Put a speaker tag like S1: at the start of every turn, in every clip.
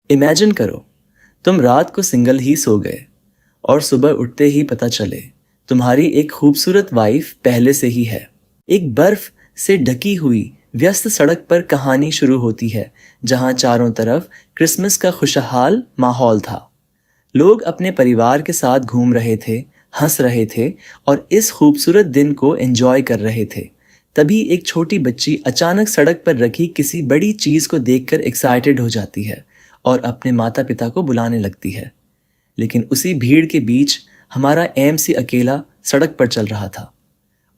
S1: Imagine करो, तुम रात को सिंगल ही सो गए और सुबह उठते ही पता चले तुम्हारी एक खूबसूरत वाइफ पहले से ही है। एक बर्फ से ढकी हुई व्यस्त सड़क पर कहानी शुरू होती है, जहां चारों तरफ क्रिसमस का खुशहाल माहौल था। लोग अपने परिवार के साथ घूम रहे थे, हंस रहे थे और इस खूबसूरत दिन को एंजॉय कर रहे थे। तभी एक छोटी बच्ची अचानक सड़क पर रखी किसी बड़ी चीज को देखकर एक्साइटेड हो जाती है और अपने माता पिता को बुलाने लगती है। लेकिन उसी भीड़ के बीच हमारा एमसी अकेला सड़क पर चल रहा था।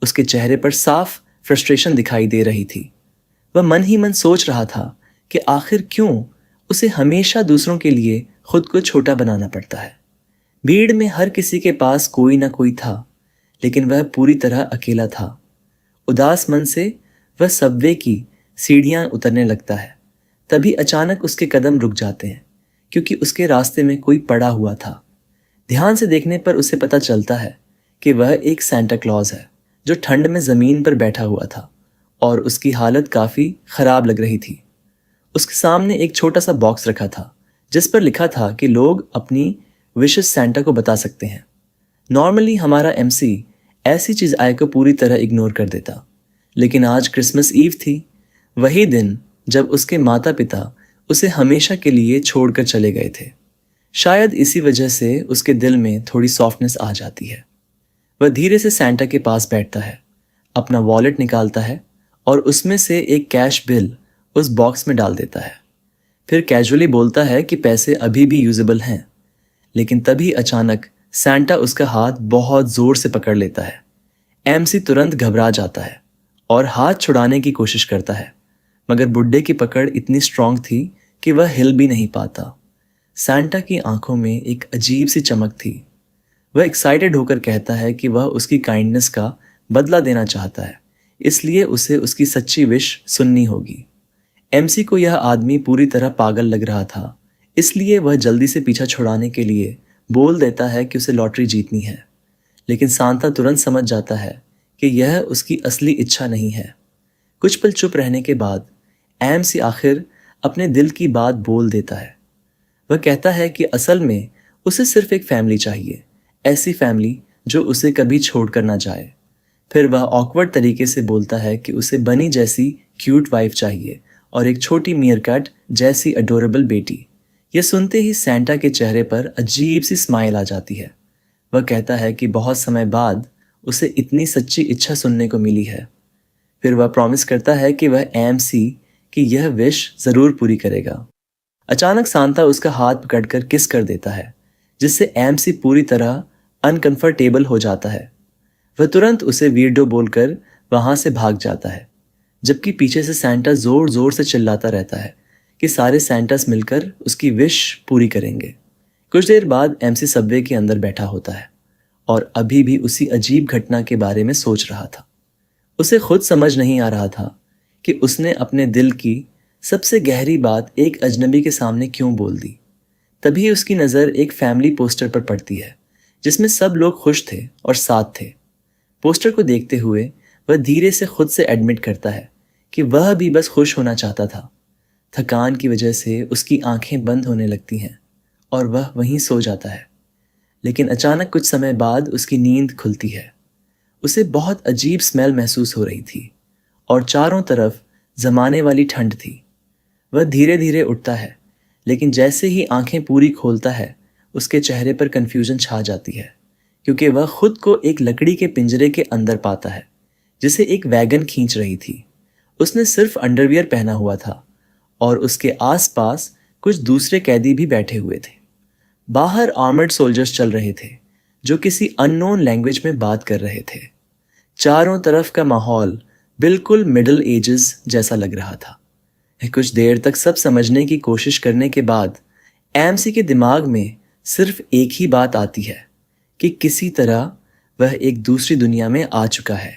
S1: उसके चेहरे पर साफ फ्रस्ट्रेशन दिखाई दे रही थी। वह मन ही मन सोच रहा था कि आखिर क्यों उसे हमेशा दूसरों के लिए खुद को छोटा बनाना पड़ता है। भीड़ में हर किसी के पास कोई ना कोई था, लेकिन वह पूरी तरह अकेला था। उदास मन से वह सबवे की सीढ़ियां उतरने लगता है। तभी अचानक उसके कदम रुक जाते हैं, क्योंकि उसके रास्ते में कोई पड़ा हुआ था। ध्यान से देखने पर उसे पता चलता है कि वह एक सांता क्लॉज है, जो ठंड में जमीन पर बैठा हुआ था और उसकी हालत काफी खराब लग रही थी। उसके सामने एक छोटा सा बॉक्स रखा था, जिस पर लिखा था कि लोग अपनी विशेस सांता को बता सकते हैं। नॉर्मली हमारा एमसी ऐसी चीज आय को पूरी तरह इग्नोर कर देता, लेकिन आज क्रिसमस ईव थी, वही दिन जब उसके माता पिता उसे हमेशा के लिए छोड़कर चले गए थे। शायद इसी वजह से उसके दिल में थोड़ी सॉफ्टनेस आ जाती है। वह धीरे से सांता के पास बैठता है, अपना वॉलेट निकालता है और उसमें से एक कैश बिल उस बॉक्स में डाल देता है। फिर कैजुअली बोलता है कि पैसे अभी भी यूजेबल हैं। लेकिन तभी अचानक सांता उसका हाथ बहुत जोर से पकड़ लेता है। एमसी तुरंत घबरा जाता है और हाथ छुड़ाने की कोशिश करता है, मगर बुड्ढे की पकड़ इतनी स्ट्रांग थी कि वह हिल भी नहीं पाता। सांता की आंखों में एक अजीब सी चमक थी। वह एक्साइटेड होकर कहता है कि वह उसकी काइंडनेस का बदला देना चाहता है, इसलिए उसे उसकी सच्ची विश सुननी होगी। एमसी को यह आदमी पूरी तरह पागल लग रहा था, इसलिए वह जल्दी से पीछा छुड़ाने के लिए बोल देता है कि उसे लॉटरी जीतनी है। लेकिन सांता तुरंत समझ जाता है कि यह उसकी असली इच्छा नहीं है। कुछ पल चुप रहने के बाद एमसी आखिर अपने दिल की बात बोल देता है। वह कहता है कि असल में उसे सिर्फ एक फैमिली चाहिए, ऐसी फैमिली जो उसे कभी छोड़कर ना जाए। फिर वह ऑकवर्ड तरीके से बोलता है कि उसे बनी जैसी क्यूट वाइफ चाहिए और एक छोटी मीरकैट जैसी अडोरेबल बेटी। यह सुनते ही सांता के चेहरे पर अजीब सी स्माइल आ जाती है। वह कहता है कि बहुत समय बाद उसे इतनी सच्ची इच्छा सुनने को मिली है। फिर वह प्रॉमिस करता है कि वह एमसी की यह विश जरूर पूरी करेगा। अचानक सांता उसका हाथ पकड़कर किस कर देता है, जिससे एमसी पूरी तरह अनकंफर्टेबल हो जाता है। वह तुरंत उसे वीरडो बोलकर वहां से भाग जाता है, जबकि पीछे से सांता जोर जोर से चिल्लाता रहता है कि सारे सांतास मिलकर उसकी विश पूरी करेंगे। कुछ देर बाद एमसी सबवे के अंदर बैठा होता है और अभी भी उसी अजीब घटना के बारे में सोच रहा था। उसे खुद समझ नहीं आ रहा था कि उसने अपने दिल की सबसे गहरी बात एक अजनबी के सामने क्यों बोल दी। तभी उसकी नज़र एक फैमिली पोस्टर पर पड़ती है, जिसमें सब लोग खुश थे और साथ थे। पोस्टर को देखते हुए वह धीरे से खुद से एडमिट करता है कि वह भी बस खुश होना चाहता था। थकान की वजह से उसकी आंखें बंद होने लगती हैं और वह वहीं सो जाता है। लेकिन अचानक कुछ समय बाद उसकी नींद खुलती है। उसे बहुत अजीब स्मेल महसूस हो रही थी और चारों तरफ जमाने वाली ठंड थी। वह धीरे धीरे उठता है, लेकिन जैसे ही आंखें पूरी खोलता है उसके चेहरे पर कंफ्यूजन छा जाती है, क्योंकि वह खुद को एक लकड़ी के पिंजरे के अंदर पाता है, जिसे एक वैगन खींच रही थी। उसने सिर्फ अंडरवियर पहना हुआ था और उसके आसपास कुछ दूसरे कैदी भी बैठे हुए थे। बाहर आर्मर्ड सोल्जर्स चल रहे थे, जो किसी अननोन लैंग्वेज में बात कर रहे थे। चारों तरफ का माहौल बिल्कुल मिडिल एजेस जैसा लग रहा था। कुछ देर तक सब समझने की कोशिश करने के बाद एमसी के दिमाग में सिर्फ एक ही बात आती है कि किसी तरह वह एक दूसरी दुनिया में आ चुका है।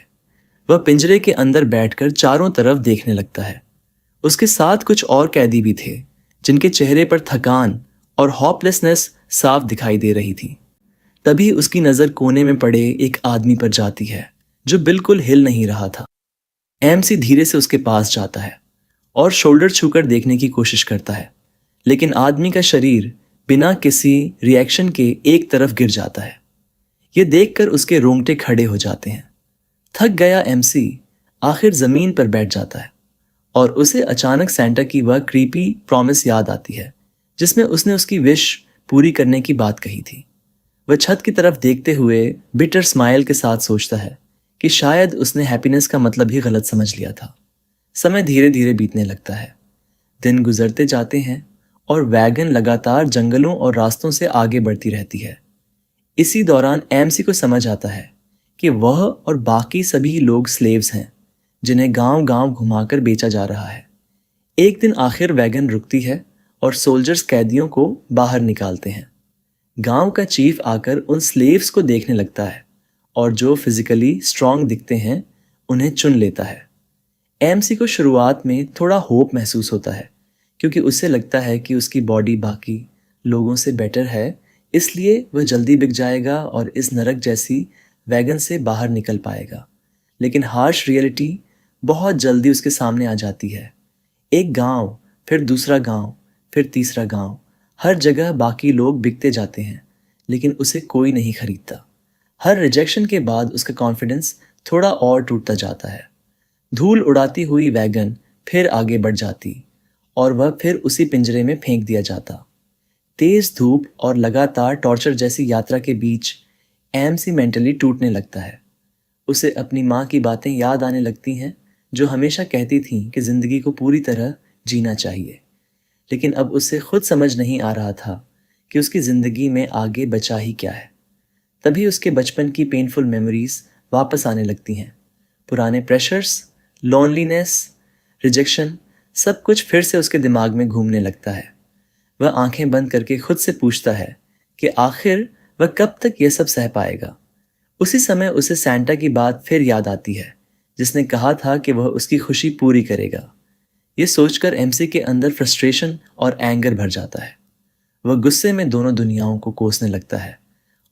S1: वह पिंजरे के अंदर बैठकर चारों तरफ देखने लगता है। उसके साथ कुछ और कैदी भी थे, जिनके चेहरे पर थकान और होपलेसनेस साफ दिखाई दे रही थी। तभी उसकी नज़र कोने में पड़े एक आदमी पर जाती है, जो बिल्कुल हिल नहीं रहा था। एमसी धीरे से उसके पास जाता है और शोल्डर छूकर देखने की कोशिश करता है, लेकिन आदमी का शरीर बिना किसी रिएक्शन के एक तरफ गिर जाता है। ये देखकर उसके रोंगटे खड़े हो जाते हैं। थक गया एमसी आखिर जमीन पर बैठ जाता है और उसे अचानक सेंटा की वह क्रीपी प्रॉमिस याद आती है जिसमें उसने उसकी विश पूरी करने की बात कही थी। वह छत की तरफ देखते हुए बिटर स्माइल के साथ सोचता है कि शायद उसने हैप्पीनेस का मतलब ही गलत समझ लिया था। समय धीरे धीरे बीतने लगता है। दिन गुजरते जाते हैं और वैगन लगातार जंगलों और रास्तों से आगे बढ़ती रहती है। इसी दौरान एमसी को समझ आता है कि वह और बाकी सभी लोग स्लेव्स हैं जिन्हें गांव गांव घुमाकर बेचा जा रहा है। एक दिन आखिर वैगन रुकती है और सोल्जर्स कैदियों को बाहर निकालते हैं। गांव का चीफ आकर उन स्लेव्स को देखने लगता है और जो फिजिकली स्ट्रांग दिखते हैं उन्हें चुन लेता है। एमसी को शुरुआत में थोड़ा होप महसूस होता है क्योंकि उसे लगता है कि उसकी बॉडी बाकी लोगों से बेटर है, इसलिए वह जल्दी बिक जाएगा और इस नरक जैसी वैगन से बाहर निकल पाएगा। लेकिन हार्श रियलिटी बहुत जल्दी उसके सामने आ जाती है। एक गांव, फिर दूसरा गांव, फिर तीसरा गांव, हर जगह बाकी लोग बिकते जाते हैं लेकिन उसे कोई नहीं खरीदता। हर रिजेक्शन के बाद उसका कॉन्फिडेंस थोड़ा और टूटता जाता है। धूल उड़ाती हुई वैगन फिर आगे बढ़ जाती और वह फिर उसी पिंजरे में फेंक दिया जाता। तेज धूप और लगातार टॉर्चर जैसी यात्रा के बीच एमसी मेंटली टूटने लगता है। उसे अपनी माँ की बातें याद आने लगती हैं जो हमेशा कहती थीं कि जिंदगी को पूरी तरह जीना चाहिए। लेकिन अब उसे खुद समझ नहीं आ रहा था कि उसकी जिंदगी में आगे बचा ही क्या है। तभी उसके बचपन की पेनफुल मेमोरीज वापस आने लगती हैं। पुराने प्रेशर्स, लोनलीनेस, रिजेक्शन, सब कुछ फिर से उसके दिमाग में घूमने लगता है। वह आंखें बंद करके खुद से पूछता है कि आखिर वह कब तक यह सब सह पाएगा। उसी समय उसे सैंटा की बात फिर याद आती है जिसने कहा था कि वह उसकी खुशी पूरी करेगा। ये सोचकर एमसी के अंदर फ्रस्ट्रेशन और एंगर भर जाता है। वह गुस्से में दोनों दुनियाओं को कोसने लगता है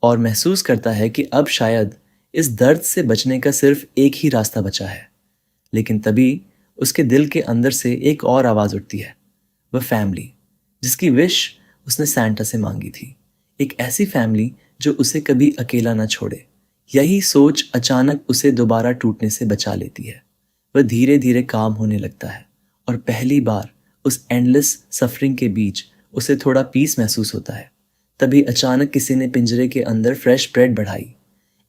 S1: और महसूस करता है कि अब शायद इस दर्द से बचने का सिर्फ एक ही रास्ता बचा है। लेकिन तभी उसके दिल के अंदर से एक और आवाज़ उठती है, वह फैमिली जिसकी विश उसने सैंटा से मांगी थी। एक ऐसी फैमिली जो उसे कभी अकेला ना छोड़े। यही सोच अचानक उसे दोबारा टूटने से बचा लेती है। वह धीरे धीरे काम होने लगता है और पहली बार उस एंडलेस सफरिंग के बीच उसे थोड़ा पीस महसूस होता है। तभी अचानक किसी ने पिंजरे के अंदर फ्रेश ब्रेड बढ़ाई।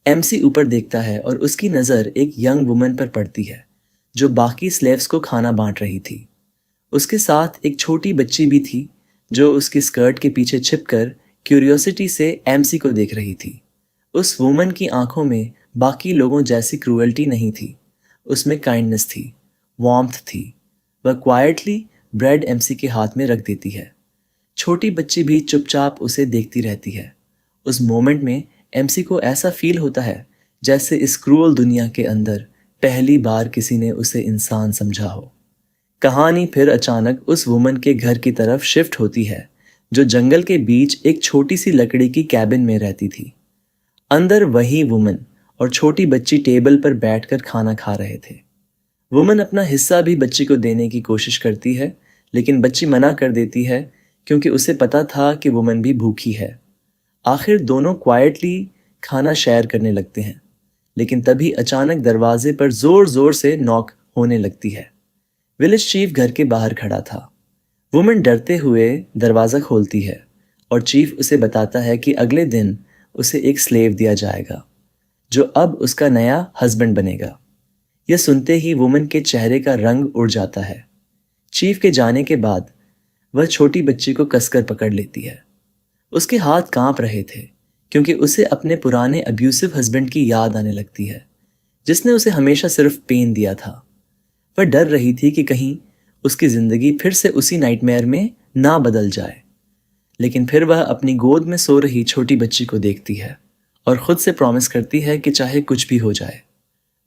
S1: एमसी ऊपर देखता है और उसकी नज़र एक यंग वुमन पर पड़ती है जो बाकी स्लेव्स को खाना बांट रही थी। उसके साथ एक छोटी बच्ची भी थी जो उसकी स्कर्ट के पीछे छिपकर क्यूरियोसिटी से एमसी को देख रही थी। उस वुमन की आंखों में बाकी लोगों जैसी क्रूएल्टी नहीं थी, उसमें काइंडनेस थी, वार्मथ थी। वह क्वाइटली ब्रेड एमसी के हाथ में रख देती है। छोटी बच्ची भी चुपचाप उसे देखती रहती है। उस मोमेंट में एमसी को ऐसा फील होता है जैसे इस क्रूअल दुनिया के अंदर पहली बार किसी ने उसे इंसान समझा हो। कहानी फिर अचानक उस वुमन के घर की तरफ शिफ्ट होती है जो जंगल के बीच एक छोटी सी लकड़ी की कैबिन में रहती थी। अंदर वही वुमन और छोटी बच्ची टेबल पर बैठकर खाना खा रहे थे। वुमन अपना हिस्सा भी बच्ची को देने की कोशिश करती है लेकिन बच्ची मना कर देती है क्योंकि उसे पता था कि वुमन भी भूखी है। आखिर दोनों क्वाइटली खाना शेयर करने लगते हैं लेकिन तभी अचानक दरवाजे पर जोर जोर से नॉक होने लगती है। विलेज चीफ घर के बाहर खड़ा था। वुमन डरते हुए दरवाज़ा खोलती है और चीफ उसे बताता है कि अगले दिन उसे एक स्लेव दिया जाएगा जो अब उसका नया हस्बैंड बनेगा। यह सुनते ही वुमन के चेहरे का रंग उड़ जाता है। चीफ के जाने के बाद वह छोटी बच्ची को कसकर पकड़ लेती है। उसके हाथ कांप रहे थे क्योंकि उसे अपने पुराने अब्यूसिव हस्बैंड की याद आने लगती है जिसने उसे हमेशा सिर्फ पेन दिया था। वह डर रही थी कि कहीं उसकी जिंदगी फिर से उसी नाइटमेयर में ना बदल जाए। लेकिन फिर वह अपनी गोद में सो रही छोटी बच्ची को देखती है और खुद से प्रॉमिस करती है कि चाहे कुछ भी हो जाए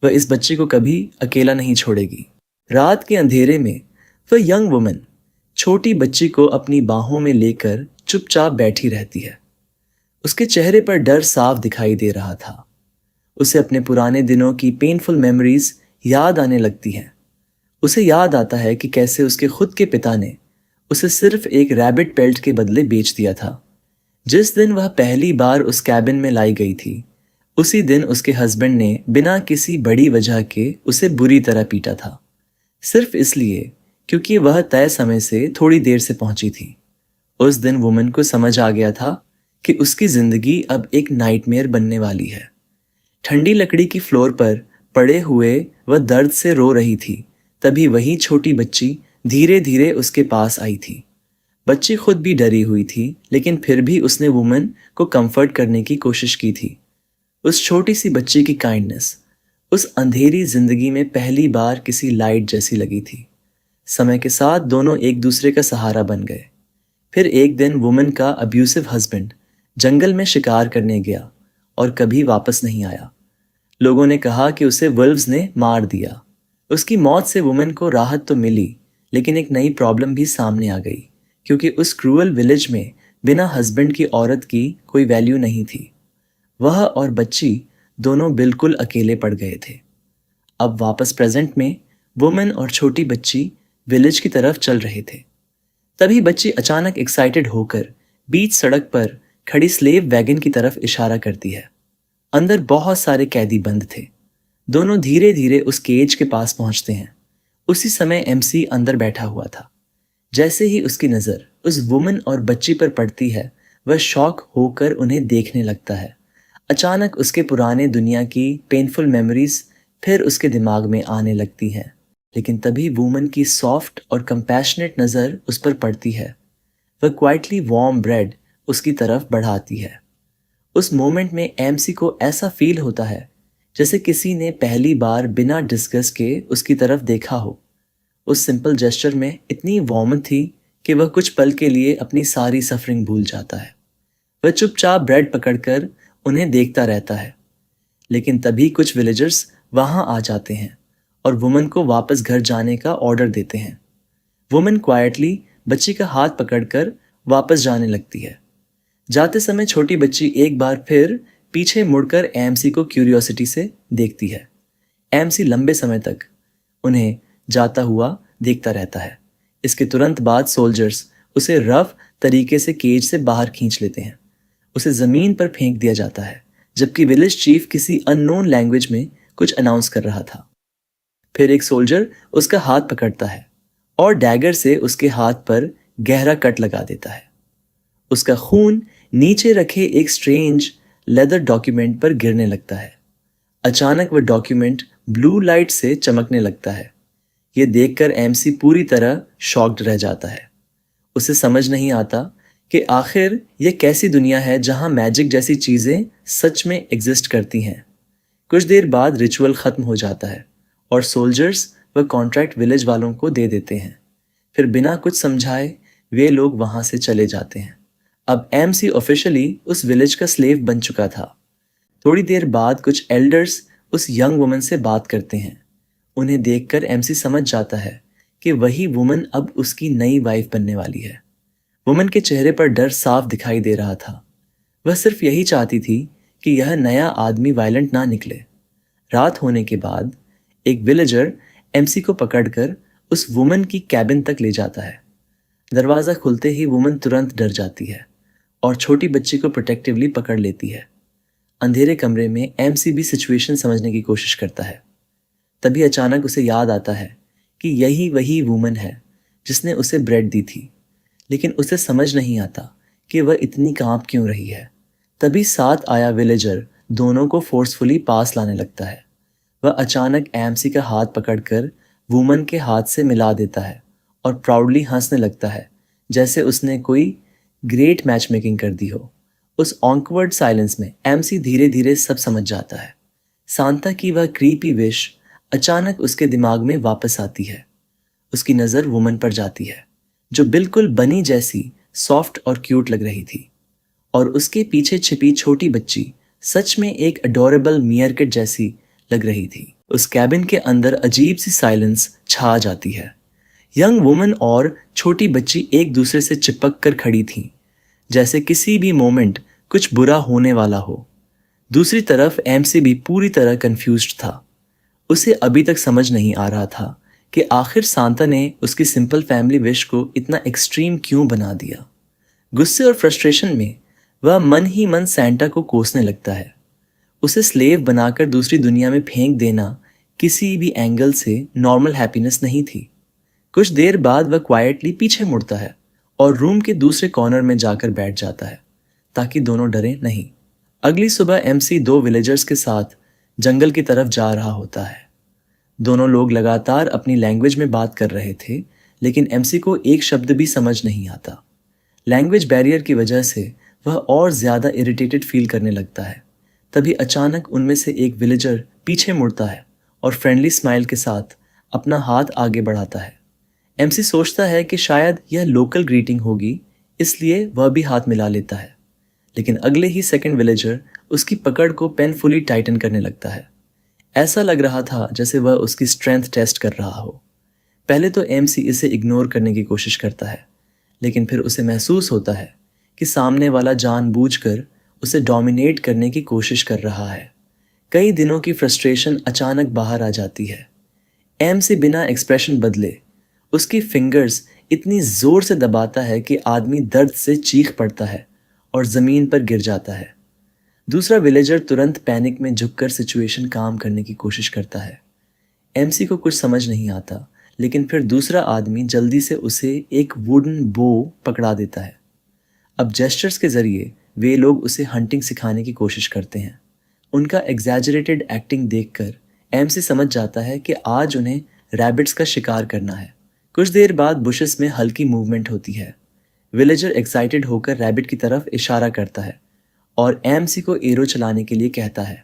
S1: वह इस बच्ची को कभी अकेला नहीं छोड़ेगी। रात के अंधेरे में वह यंग वुमन छोटी बच्ची को अपनी बाहों में लेकर चुपचाप बैठी रहती है। उसके चेहरे पर डर साफ दिखाई दे रहा था। उसे अपने पुराने दिनों की पेनफुल मेमोरीज याद आने लगती हैं। उसे याद आता है कि कैसे उसके खुद के पिता ने उसे सिर्फ एक रैबिट पेल्ट के बदले बेच दिया था। जिस दिन वह पहली बार उस कैबिन में लाई गई थी, उसी दिन उसके हस्बैंड ने बिना किसी बड़ी वजह के उसे बुरी तरह पीटा था, सिर्फ इसलिए क्योंकि वह तय समय से थोड़ी देर से पहुंची थी। उस दिन वुमन को समझ आ गया था कि उसकी जिंदगी अब एक नाइटमेयर बनने वाली है। ठंडी लकड़ी की फ्लोर पर पड़े हुए वह दर्द से रो रही थी। तभी वही छोटी बच्ची धीरे धीरे उसके पास आई थी। बच्ची खुद भी डरी हुई थी, लेकिन फिर भी उसने वुमन को कंफर्ट करने की कोशिश की थी। उस छोटी सी बच्ची की काइंडनेस उस अंधेरी जिंदगी में पहली बार किसी लाइट जैसी लगी थी। समय के साथ दोनों एक दूसरे का सहारा बन गए। फिर एक दिन वुमन का अब्यूसिव हस्बैंड जंगल में शिकार करने गया और कभी वापस नहीं आया। लोगों ने कहा कि उसे वुल्व्स ने मार दिया। उसकी मौत से वुमन को राहत तो मिली, लेकिन एक नई प्रॉब्लम भी सामने आ गई, क्योंकि उस क्रूअल विलेज में बिना हस्बैंड की औरत की कोई वैल्यू नहीं थी। वह और बच्ची दोनों बिल्कुल अकेले पड़ गए थे। अब वापस प्रेजेंट में वुमन और छोटी बच्ची विलेज की तरफ चल रहे थे। तभी बच्ची अचानक एक्साइटेड होकर बीच सड़क पर खड़ी स्लेव वैगन की तरफ इशारा करती है। अंदर बहुत सारे कैदी बंद थे। दोनों धीरे धीरे उस केज के पास पहुंचते हैं। उसी समय एमसी अंदर बैठा हुआ था। जैसे ही उसकी नज़र उस वुमन और बच्ची पर पड़ती है, वह शॉक होकर उन्हें देखने लगता है। अचानक उसके पुराने दुनिया की पेनफुल मेमोरीज फिर उसके दिमाग में आने लगती हैं। लेकिन तभी वुमन की सॉफ्ट और कंपैशनेट नज़र उस पर पड़ती है। वह क्वाइटली वार्म ब्रेड उसकी तरफ बढ़ाती है। उस मोमेंट में एमसी को ऐसा फील होता है जैसे किसी ने पहली बार बिना डिस्कस के उसकी तरफ देखा हो। उस सिंपल जेस्चर में इतनी वार्मथ थी कि वह कुछ पल के लिए अपनी सारी सफरिंग भूल जाता है। वह चुपचाप ब्रेड पकड़कर उन्हें देखता रहता है। लेकिन तभी कुछ विलेजर्स वहां आ जाते हैं और वुमन को वापस घर जाने का ऑर्डर देते हैं। वुमन क्वाइटली बच्ची का हाथ पकड़कर वापस जाने लगती है। जाते समय छोटी बच्ची एक बार फिर पीछे मुड़कर एमसी को क्यूरियोसिटी से देखती है। एमसी लंबे समय तक उन्हें जाता हुआ देखता रहता है। इसके तुरंत बाद सोल्जर्स उसे रफ तरीके से केज से बाहर खींच लेते हैं। उसे जमीन पर फेंक दिया जाता है, जबकि विलेज चीफ किसी अननोन लैंग्वेज में कुछ अनाउंस कर रहा था। फिर एक सोल्जर उसका हाथ पकड़ता है और डैगर से उसके हाथ पर गहरा कट लगा देता है। उसका खून नीचे रखे एक स्ट्रेंज लेदर डॉक्यूमेंट पर गिरने लगता है। अचानक वह डॉक्यूमेंट ब्लू लाइट से चमकने लगता है। यह देखकर एमसी पूरी तरह शॉक्ड रह जाता है। उसे समझ नहीं आता कि आखिर यह कैसी दुनिया है जहां मैजिक जैसी चीजें सच में एग्जिस्ट करती हैं। कुछ देर बाद रिचुअल खत्म हो जाता है और सोल्जर्स वह कॉन्ट्रैक्ट विलेज वालों को दे देते हैं। फिर बिना कुछ समझाए वे लोग वहां से चले जाते हैं। अब एमसी ऑफिशियली उस विलेज का स्लेव बन चुका था। थोड़ी देर बाद कुछ एल्डर्स उस यंग वुमन से बात करते हैं। उन्हें देखकर एमसी समझ जाता है कि वही वुमन अब उसकी नई वाइफ बनने वाली है। वुमन के चेहरे पर डर साफ दिखाई दे रहा था। वह सिर्फ यही चाहती थी कि यह नया आदमी वायलेंट ना निकले। रात होने के बाद एक विलेजर एमसी को पकड़कर उस वुमन की कैबिन तक ले जाता है। दरवाज़ा खुलते ही वुमन तुरंत डर जाती है और छोटी बच्ची को प्रोटेक्टिवली पकड़ लेती है। अंधेरे कमरे में एमसी भी सिचुएशन समझने की कोशिश करता है। तभी अचानक उसे याद आता है कि यही वही वुमन है जिसने उसे ब्रेड दी थी, लेकिन उसे समझ नहीं आता कि वह इतनी कांप क्यों रही है। तभी साथ आया विलेजर दोनों को फोर्सफुली पास लाने लगता है। वह अचानक एमसी का हाथ पकड़कर वुमन के हाथ से मिला देता है और प्राउडली हंसने लगता है, जैसे उसने कोई ग्रेट मैच मेकिंग कर दी हो। उस ऑकवर्ड साइलेंस में एमसी धीरे धीरे सब समझ जाता है। सांता की वह क्रीपी विश अचानक उसके दिमाग में वापस आती है। उसकी नज़र वुमन पर जाती है, जो बिल्कुल बनी जैसी सॉफ्ट और क्यूट लग रही थी, और उसके पीछे छिपी छोटी बच्ची सच में एक अडोरेबल मियरकिट जैसी लग रही थी। उस कैबिन के अंदर अजीब सी साइलेंस छा जाती है। यंग वुमन और छोटी बच्ची एक दूसरे से चिपक कर खड़ी थीं, जैसे किसी भी मोमेंट कुछ बुरा होने वाला हो। दूसरी तरफ एमसी भी पूरी तरह कंफ्यूज्ड था। उसे अभी तक समझ नहीं आ रहा था कि आखिर सांता ने उसकी सिंपल फैमिली विश को इतना एक्सट्रीम क्यों बना दिया। गुस्से और फ्रस्ट्रेशन में वह मन ही मन सैंटा को कोसने लगता है। उसे स्लेव बनाकर दूसरी दुनिया में फेंक देना किसी भी एंगल से नॉर्मल हैप्पीनेस नहीं थी। कुछ देर बाद वह क्वाइटली पीछे मुड़ता है और रूम के दूसरे कॉर्नर में जाकर बैठ जाता है ताकि दोनों डरें नहीं। अगली सुबह एमसी दो विलेजर्स के साथ जंगल की तरफ जा रहा होता है। दोनों लोग लगातार अपनी लैंग्वेज में बात कर रहे थे, लेकिन एमसी को एक शब्द भी समझ नहीं आता। लैंग्वेज बैरियर की वजह से वह और ज्यादा इरिटेटेड फील करने लगता है। तभी अचानक उनमें से एक विलेजर पीछे मुड़ता है और फ्रेंडली स्माइल के साथ अपना हाथ आगे बढ़ाता है। एमसी सोचता है कि शायद यह लोकल ग्रीटिंग होगी, इसलिए वह भी हाथ मिला लेता है। लेकिन अगले ही सेकंड विलेजर उसकी पकड़ को पेनफुली टाइटन करने लगता है। ऐसा लग रहा था जैसे वह उसकी स्ट्रेंथ टेस्ट कर रहा हो। पहले तो एमसी इसे इग्नोर करने की कोशिश करता है, लेकिन फिर उसे महसूस होता है कि सामने वाला जानबूझकर उसे डोमिनेट करने की कोशिश कर रहा है। कई दिनों की फ्रस्ट्रेशन अचानक बाहर आ जाती है। एमसी बिना एक्सप्रेशन बदले उसकी फिंगर्स इतनी जोर से दबाता है कि आदमी दर्द से चीख पड़ता है और जमीन पर गिर जाता है। दूसरा विलेजर तुरंत पैनिक में झुककर सिचुएशन काम करने की कोशिश करता है। एमसी को कुछ समझ नहीं आता, लेकिन फिर दूसरा आदमी जल्दी से उसे एक वुडन बो पकड़ा देता है। अब जेस्चर्स के जरिए वे लोग उसे हंटिंग सिखाने की कोशिश करते हैं। उनका एग्जैजरेटेड एक्टिंग देखकर एमसी समझ जाता है कि आज उन्हें रैबिट्स का शिकार करना है। कुछ देर बाद बुशेस में हल्की मूवमेंट होती है। विलेजर एक्साइटेड होकर रैबिट की तरफ इशारा करता है और एमसी को एरो चलाने के लिए कहता है।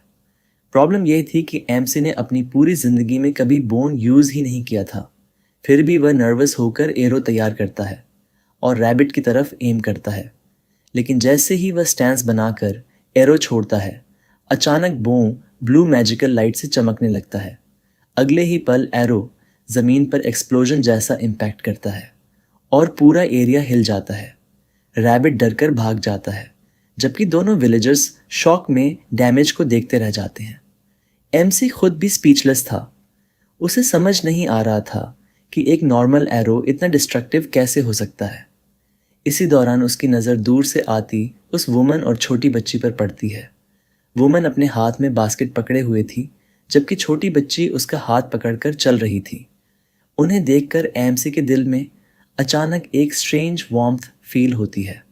S1: प्रॉब्लम यह थी कि एमसी ने अपनी पूरी जिंदगी में कभी बोन यूज ही नहीं किया था। फिर भी वह नर्वस होकर एरो तैयार करता है और रैबिट की तरफ एम करता है। लेकिन जैसे ही वह स्टैंस बनाकर एरो छोड़ता है, अचानक बोम ब्लू मैजिकल लाइट से चमकने लगता है। अगले ही पल एरो जमीन पर एक्सप्लोजन जैसा इम्पैक्ट करता है और पूरा एरिया हिल जाता है। रैबिट डरकर भाग जाता है, जबकि दोनों विलेजर्स शॉक में डैमेज को देखते रह जाते हैं। एमसी खुद भी स्पीचलेस था। उसे समझ नहीं आ रहा था कि एक नॉर्मल एरो इतना डिस्ट्रक्टिव कैसे हो सकता है। इसी दौरान उसकी नज़र दूर से आती उस वुमन और छोटी बच्ची पर पड़ती है। वुमन अपने हाथ में बास्केट पकड़े हुए थी, जबकि छोटी बच्ची उसका हाथ पकड़कर चल रही थी। उन्हें देखकर एमसी के दिल में अचानक एक स्ट्रेंज वार्मथ फील होती है।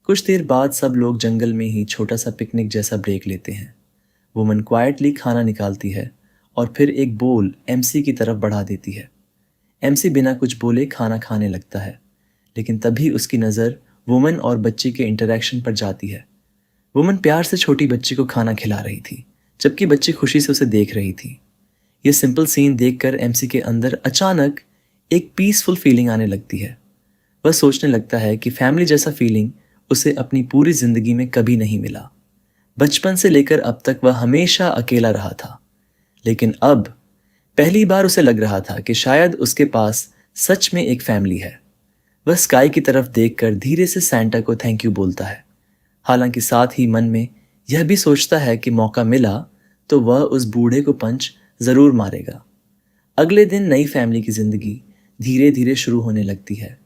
S1: कुछ देर बाद सब लोग जंगल में ही छोटा सा पिकनिक जैसा ब्रेक लेते हैं। वुमन क्वाइटली खाना निकालती है और फिर एक बोल एमसी की तरफ बढ़ा देती है। एमसी बिना कुछ बोले खाना खाने लगता है, लेकिन तभी उसकी नज़र वुमन और बच्ची के इंटरेक्शन पर जाती है। वुमन प्यार से छोटी बच्ची को खाना खिला रही थी, जबकि बच्ची खुशी से उसे देख रही थी। यह सिंपल सीन देखकर एमसी के अंदर अचानक एक पीसफुल फीलिंग आने लगती है। वह सोचने लगता है कि फैमिली जैसा फीलिंग उसे अपनी पूरी जिंदगी में कभी नहीं मिला। बचपन से लेकर अब तक वह हमेशा अकेला रहा था, लेकिन अब पहली बार उसे लग रहा था कि शायद उसके पास सच में एक फैमिली है। वह स्काई की तरफ देखकर धीरे से सैंटा को थैंक यू बोलता है, हालांकि साथ ही मन में यह भी सोचता है कि मौका मिला तो वह उस बूढ़े को पंच जरूर मारेगा। अगले दिन नई फैमिली की जिंदगी धीरे धीरे शुरू होने लगती है।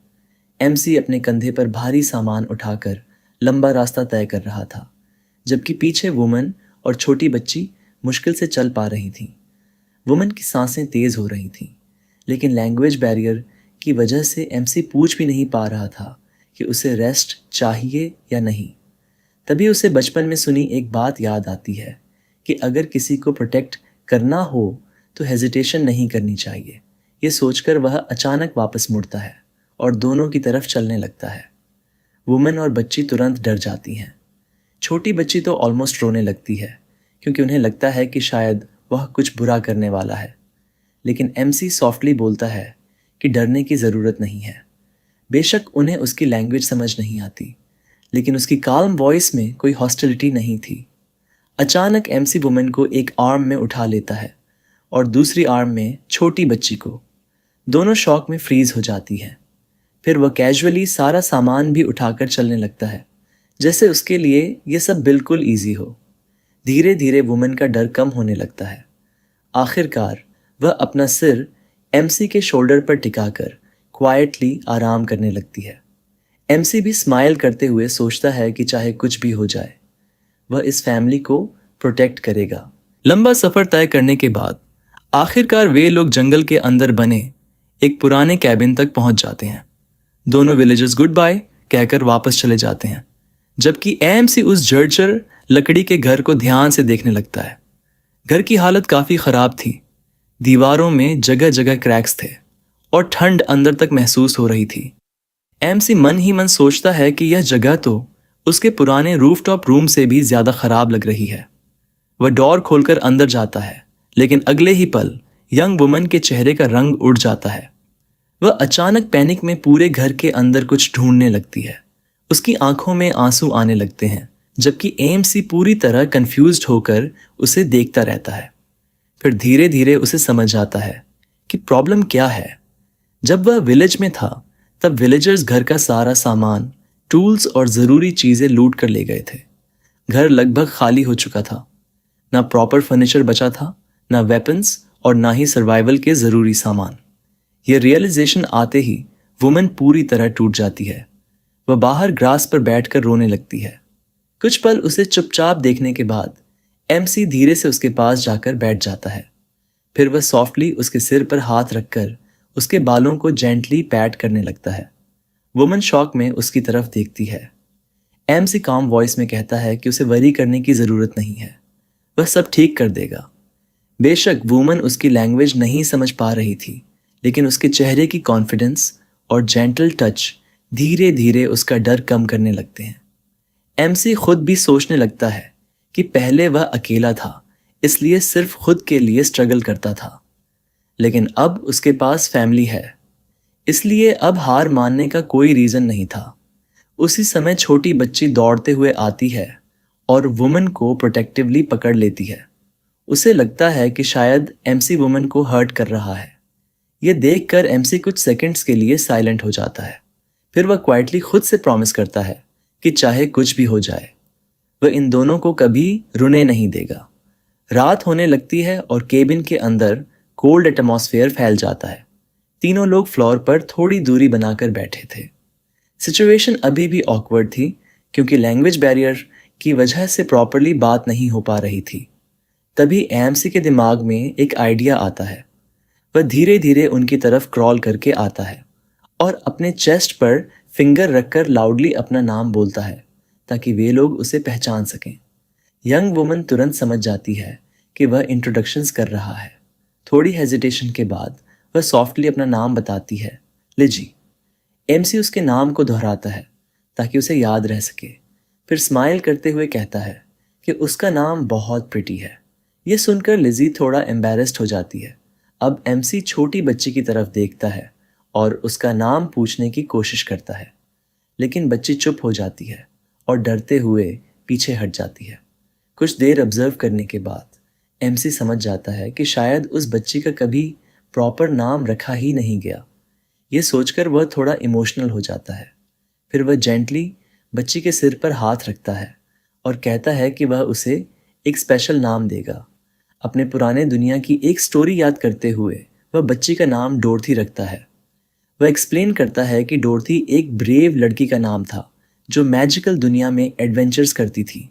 S1: एमसी अपने कंधे पर भारी सामान उठाकर लंबा रास्ता तय कर रहा था, जबकि पीछे वुमन और छोटी बच्ची मुश्किल से चल पा रही थीं। वुमन की सांसें तेज हो रही थीं, लेकिन लैंग्वेज बैरियर की वजह से एमसी पूछ भी नहीं पा रहा था कि उसे रेस्ट चाहिए या नहीं। तभी उसे बचपन में सुनी एक बात याद आती है कि अगर किसी को प्रोटेक्ट करना हो तो हेजिटेशन नहीं करनी चाहिए। ये सोचकर वह अचानक वापस मुड़ता है और दोनों की तरफ चलने लगता है। वुमन और बच्ची तुरंत डर जाती हैं। छोटी बच्ची तो ऑलमोस्ट रोने लगती है, क्योंकि उन्हें लगता है कि शायद वह कुछ बुरा करने वाला है। लेकिन एमसी सॉफ्टली बोलता है कि डरने की ज़रूरत नहीं है। बेशक उन्हें उसकी लैंग्वेज समझ नहीं आती, लेकिन उसकी काल्म वॉइस में कोई हॉस्टिलिटी नहीं थी। अचानक एमसी वुमन को एक आर्म में उठा लेता है और दूसरी आर्म में छोटी बच्ची को। दोनों शॉक में फ्रीज हो जाती हैं। फिर वह कैजुअली सारा सामान भी उठाकर चलने लगता है, जैसे उसके लिए यह सब बिल्कुल ईजी हो। धीरे धीरे वुमन का डर कम होने लगता है। आखिरकार वह अपना सिर एमसी के शोल्डर पर टिकाकर क्वाइटली आराम करने लगती है। एमसी भी स्माइल करते हुए सोचता है कि चाहे कुछ भी हो जाए, वह इस फैमिली को प्रोटेक्ट करेगा। लंबा सफर तय करने के बाद आखिरकार वे लोग जंगल के अंदर बने एक पुराने कैबिन तक पहुंच जाते हैं। दोनों विलेजर्स गुड बाय कहकर वापस चले जाते हैं, जबकि एएमसी उस जर्जर लकड़ी के घर को ध्यान से देखने लगता है। घर की हालत काफी खराब थी। दीवारों में जगह जगह क्रैक्स थे और ठंड अंदर तक महसूस हो रही थी। एएमसी मन ही मन सोचता है कि यह जगह तो उसके पुराने रूफटॉप रूम से भी ज्यादा खराब लग रही है। वह डोर खोलकर अंदर जाता है, लेकिन अगले ही पल यंग वुमन के चेहरे का रंग उड़ जाता है। वह अचानक पैनिक में पूरे घर के अंदर कुछ ढूंढने लगती है। उसकी आंखों में आंसू आने लगते हैं, जबकि एएमसी पूरी तरह कंफ्यूज्ड होकर उसे देखता रहता है। फिर धीरे धीरे उसे समझ आता है कि प्रॉब्लम क्या है। जब वह विलेज में था तब विलेजर्स घर का सारा सामान, टूल्स और ज़रूरी चीज़ें लूट कर ले गए थे। घर लगभग खाली हो चुका था। ना प्रॉपर फर्नीचर बचा था, ना वेपन्स और ना ही सर्वाइवल के ज़रूरी सामान। यह रियलाइजेशन आते ही वुमन पूरी तरह टूट जाती है। वह बाहर ग्रास पर बैठकर रोने लगती है। कुछ पल उसे चुपचाप देखने के बाद एमसी धीरे से उसके पास जाकर बैठ जाता है। फिर वह सॉफ्टली उसके सिर पर हाथ रखकर उसके बालों को जेंटली पैट करने लगता है। वुमन शॉक में उसकी तरफ देखती है। एमसी काम वॉइस में कहता है कि उसे वरी करने की ज़रूरत नहीं है, वह सब ठीक कर देगा। बेशक वुमन उसकी लैंग्वेज नहीं समझ पा रही थी, लेकिन उसके चेहरे की कॉन्फिडेंस और जेंटल टच धीरे धीरे उसका डर कम करने लगते हैं। एमसी खुद भी सोचने लगता है कि पहले वह अकेला था, इसलिए सिर्फ खुद के लिए स्ट्रगल करता था, लेकिन अब उसके पास फैमिली है, इसलिए अब हार मानने का कोई रीज़न नहीं था। उसी समय छोटी बच्ची दौड़ते हुए आती है और वुमन को प्रोटेक्टिवली पकड़ लेती है। उसे लगता है कि शायद एमसी वुमन को हर्ट कर रहा है। यह देखकर एमसी कुछ सेकंड्स के लिए साइलेंट हो जाता है। फिर वह क्वाइटली खुद से प्रॉमिस करता है कि चाहे कुछ भी हो जाए, वह इन दोनों को कभी रुने नहीं देगा। रात होने लगती है और केबिन के अंदर कोल्ड एटमॉस्फेयर फैल जाता है। तीनों लोग फ्लोर पर थोड़ी दूरी बनाकर बैठे थे। सिचुएशन अभी भी ऑकवर्ड थी, क्योंकि लैंग्वेज बैरियर की वजह से प्रॉपरली बात नहीं हो पा रही थी। तभी एएमसी के दिमाग में एक आइडिया आता है। वह धीरे धीरे उनकी तरफ क्रॉल करके आता है और अपने चेस्ट पर फिंगर रखकर लाउडली अपना नाम बोलता है, ताकि वे लोग उसे पहचान सकें। यंग वुमन तुरंत समझ जाती है कि वह इंट्रोडक्शंस कर रहा है। थोड़ी हेजिटेशन के बाद वह सॉफ्टली अपना नाम बताती है, लिजी। एमसी उसके नाम को दोहराता है ताकि उसे याद रह सके। फिर स्माइल करते हुए कहता है कि उसका नाम बहुत प्रिटी है। यह सुनकर लिजी थोड़ा एम्बैरेस्ड हो जाती है। अब एमसी छोटी बच्ची की तरफ देखता है और उसका नाम पूछने की कोशिश करता है, लेकिन बच्ची चुप हो जाती है और डरते हुए पीछे हट जाती है। कुछ देर ऑब्जर्व करने के बाद एमसी समझ जाता है कि शायद उस बच्ची का कभी प्रॉपर नाम रखा ही नहीं गया। ये सोचकर वह थोड़ा इमोशनल हो जाता है। फिर वह जेंटली बच्ची के सिर पर हाथ रखता है और कहता है कि वह उसे एक स्पेशल नाम देगा। अपने पुराने दुनिया की एक स्टोरी याद करते हुए वह बच्ची का नाम डोरथी रखता है। वह एक्सप्लेन करता है कि डोरथी एक ब्रेव लड़की का नाम था जो मैजिकल दुनिया में एडवेंचर्स करती थी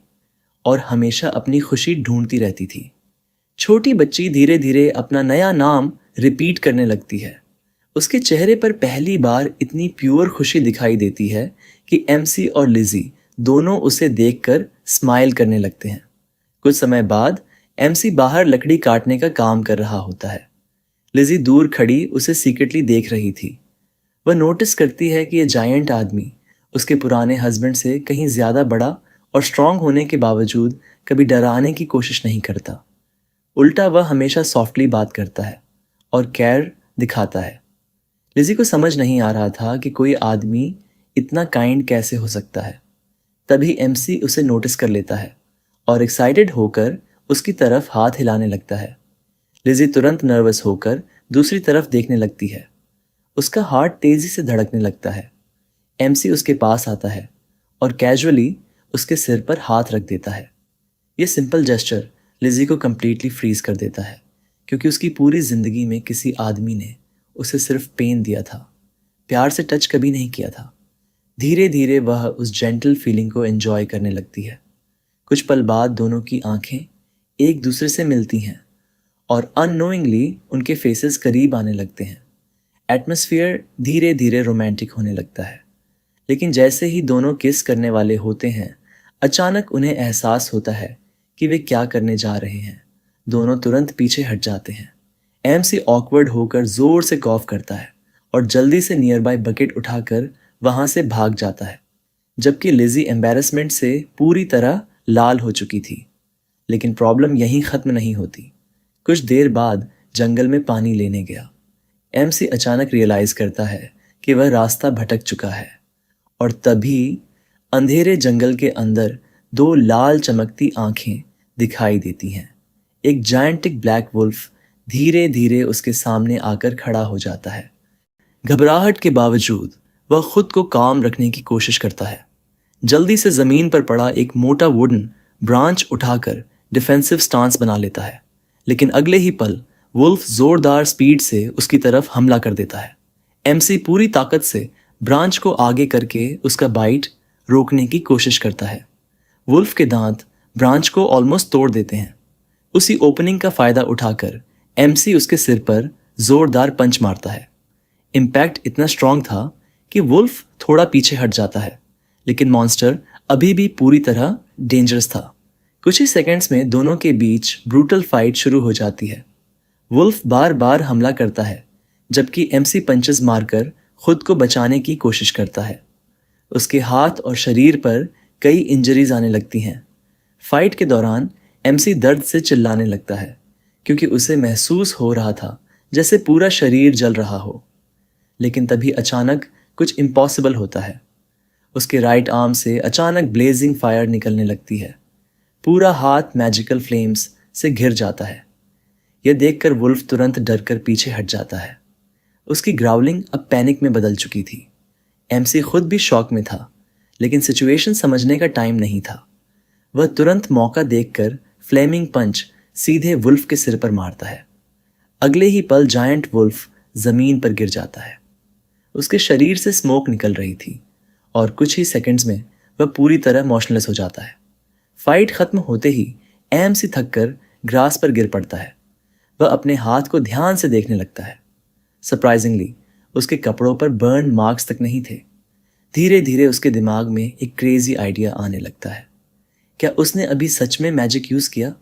S1: और हमेशा अपनी खुशी ढूंढती रहती थी। छोटी बच्ची धीरे धीरे अपना नया नाम रिपीट करने लगती है। उसके चेहरे पर पहली बार इतनी प्योर खुशी दिखाई देती है कि एमसी और लिजी दोनों उसे देखकर स्माइल करने लगते हैं। कुछ समय बाद एमसी बाहर लकड़ी काटने का काम कर रहा होता है। लिजी दूर खड़ी उसे सीक्रेटली देख रही थी। वह नोटिस करती है कि यह जायंट आदमी उसके पुराने हस्बैंड से कहीं ज़्यादा बड़ा और स्ट्रांग होने के बावजूद कभी डराने की कोशिश नहीं करता। उल्टा वह हमेशा सॉफ्टली बात करता है और केयर दिखाता है। लिजी को समझ नहीं आ रहा था कि कोई आदमी इतना काइंड कैसे हो सकता है। तभी एमसी उसे नोटिस कर लेता है और एक्साइटेड होकर उसकी तरफ हाथ हिलाने लगता है। लिजी तुरंत नर्वस होकर दूसरी तरफ देखने लगती है। उसका हार्ट तेजी से धड़कने लगता है। एमसी उसके पास आता है और कैजुअली उसके सिर पर हाथ रख देता है। यह सिंपल जेस्चर लिजी को कंप्लीटली फ्रीज कर देता है, क्योंकि उसकी पूरी जिंदगी में किसी आदमी ने उसे सिर्फ पेन दिया था, प्यार से टच कभी नहीं किया था। धीरे धीरे वह उस जेंटल फीलिंग को एंजॉय करने लगती है। कुछ पल बाद दोनों की आंखें एक दूसरे से मिलती हैं और अननोइंगली उनके फेसेस करीब आने लगते हैं। एटमॉस्फेयर धीरे धीरे रोमांटिक होने लगता है। लेकिन जैसे ही दोनों किस करने वाले होते हैं, अचानक उन्हें एहसास होता है कि वे क्या करने जा रहे हैं। दोनों तुरंत पीछे हट जाते हैं। एमसी ऑकवर्ड होकर जोर से कॉफ करता है और जल्दी से नियर बाय बकेट उठाकर वहां से भाग जाता है, जबकि लिजी एम्बैरेसमेंट से पूरी तरह लाल हो चुकी थी। लेकिन प्रॉब्लम यहीं खत्म नहीं होती। कुछ देर बाद जंगल में पानी लेने गया। एमसी अचानक रियलाइज करता है कि वह रास्ता भटक चुका है और तभी अंधेरे जंगल के अंदर दो लाल चमकती आंखें दिखाई देती हैं। एक जायंटिक ब्लैक वुल्फ धीरे धीरे उसके सामने आकर खड़ा हो जाता है। घबराहट के बावजूद वह खुद को काम रखने की कोशिश करता है। जल्दी से जमीन पर पड़ा एक मोटा वुडन ब्रांच उठाकर डिफेंसिव स्टांस बना लेता है। लेकिन अगले ही पल वुल्फ जोरदार स्पीड से उसकी तरफ हमला कर देता है। एमसी पूरी ताकत से ब्रांच को आगे करके उसका बाइट रोकने की कोशिश करता है। वुल्फ के दांत ब्रांच को ऑलमोस्ट तोड़ देते हैं। उसी ओपनिंग का फायदा उठाकर एमसी उसके सिर पर जोरदार पंच मारता है। इम्पैक्ट इतना स्ट्रांग था कि वुल्फ थोड़ा पीछे हट जाता है, लेकिन मॉन्स्टर अभी भी पूरी तरह डेंजरस था। कुछ ही सेकंड्स में दोनों के बीच ब्रूटल फाइट शुरू हो जाती है। वुल्फ बार बार हमला करता है, जबकि एमसी पंचेस मारकर खुद को बचाने की कोशिश करता है। उसके हाथ और शरीर पर कई इंजरीज आने लगती हैं। फाइट के दौरान एमसी दर्द से चिल्लाने लगता है, क्योंकि उसे महसूस हो रहा था जैसे पूरा शरीर जल रहा हो। लेकिन तभी अचानक कुछ इम्पॉसिबल होता है। उसके राइट आर्म से अचानक ब्लेजिंग फायर निकलने लगती है। पूरा हाथ मैजिकल फ्लेम्स से घिर जाता है। यह देखकर वुल्फ तुरंत डरकर पीछे हट जाता है। उसकी ग्राउलिंग अब पैनिक में बदल चुकी थी। एमसी खुद भी शॉक में था, लेकिन सिचुएशन समझने का टाइम नहीं था। वह तुरंत मौका देखकर फ्लेमिंग पंच सीधे वुल्फ के सिर पर मारता है। अगले ही पल जायंट वुल्फ जमीन पर गिर जाता है। उसके शरीर से स्मोक निकल रही थी और कुछ ही सेकंड्स में वह पूरी तरह मोशनलेस हो जाता है। फाइट खत्म होते ही एमसी थककर ग्रास पर गिर पड़ता है। वह अपने हाथ को ध्यान से देखने लगता है। सरप्राइजिंगली उसके कपड़ों पर बर्न मार्क्स तक नहीं थे। धीरे धीरे उसके दिमाग में एक क्रेजी आइडिया आने लगता है। क्या उसने अभी सच में मैजिक यूज किया?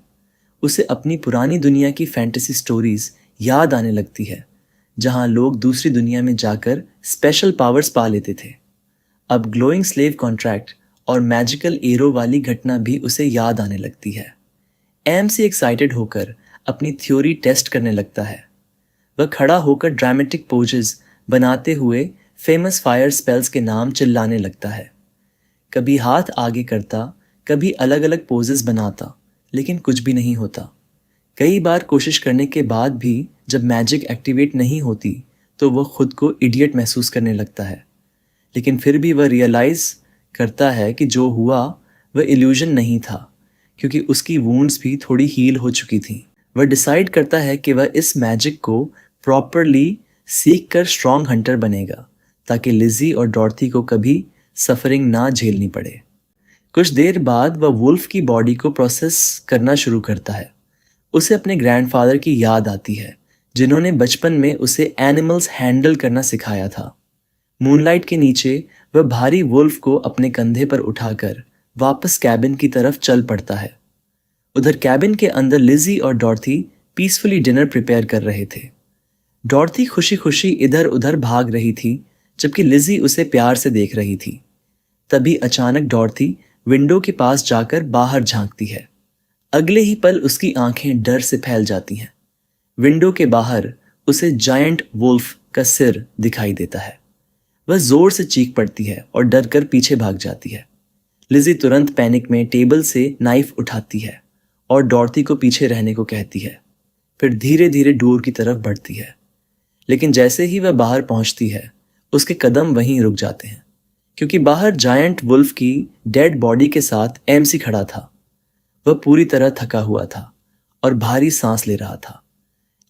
S1: उसे अपनी पुरानी दुनिया की फैंटेसी स्टोरीज याद आने लगती है, जहां लोग दूसरी दुनिया में जाकर स्पेशल पावर्स पा लेते थे। अब ग्लोइंग स्लेव कॉन्ट्रैक्ट और मैजिकल एरो वाली घटना भी उसे याद आने लगती है। एमसी एक्साइटेड होकर अपनी थ्योरी टेस्ट करने लगता है। वह खड़ा होकर ड्रामेटिक पोजेस बनाते हुए फेमस फायर स्पेल्स के नाम चिल्लाने लगता है। कभी हाथ आगे करता, कभी अलग अलग पोजेस बनाता, लेकिन कुछ भी नहीं होता। कई बार कोशिश करने के बाद भी जब मैजिक एक्टिवेट नहीं होती तो वह खुद को इडियट महसूस करने लगता है। लेकिन फिर भी वह रियलाइज करता है कि जो हुआ वह इल्यूजन नहीं था, क्योंकि उसकी वुंड्स भी थोड़ी हील हो चुकी थी। वह डिसाइड करता है कि वह इस मैजिक को प्रॉपरली सीख कर स्ट्रॉन्ग हंटर बनेगा, ताकि लिजी और डॉर्थी को कभी सफरिंग ना झेलनी पड़े। कुछ देर बाद वह वुल्फ की बॉडी को प्रोसेस करना शुरू करता है। उसे अपने ग्रैंडफादर की याद आती है, जिन्होंने बचपन में उसे एनिमल्स हैंडल करना सिखाया था। मूनलाइट के नीचे वह भारी वुल्फ को अपने कंधे पर उठाकर वापस कैबिन की तरफ चल पड़ता है। उधर कैबिन के अंदर लिजी और डॉर्थी पीसफुली डिनर प्रिपेयर कर रहे थे। डॉर्थी खुशी खुशी इधर उधर भाग रही थी, जबकि लिजी उसे प्यार से देख रही थी। तभी अचानक डॉर्थी विंडो के पास जाकर बाहर झांकती है। अगले ही पल उसकी आंखें डर से फैल जाती हैं। विंडो के बाहर उसे जायंट वुल्फ का सिर दिखाई देता है। वह जोर से चीख पड़ती है और डर कर पीछे भाग जाती है। लिजी तुरंत पैनिक में टेबल से नाइफ उठाती है और डॉर्थी को पीछे रहने को कहती है। फिर धीरे धीरे डोर की तरफ बढ़ती है। लेकिन जैसे ही वह बाहर पहुंचती है, उसके कदम वहीं रुक जाते हैं, क्योंकि बाहर जायंट वुल्फ की डेड बॉडी के साथ एमसी खड़ा था। वह पूरी तरह थका हुआ था और भारी सांस ले रहा था।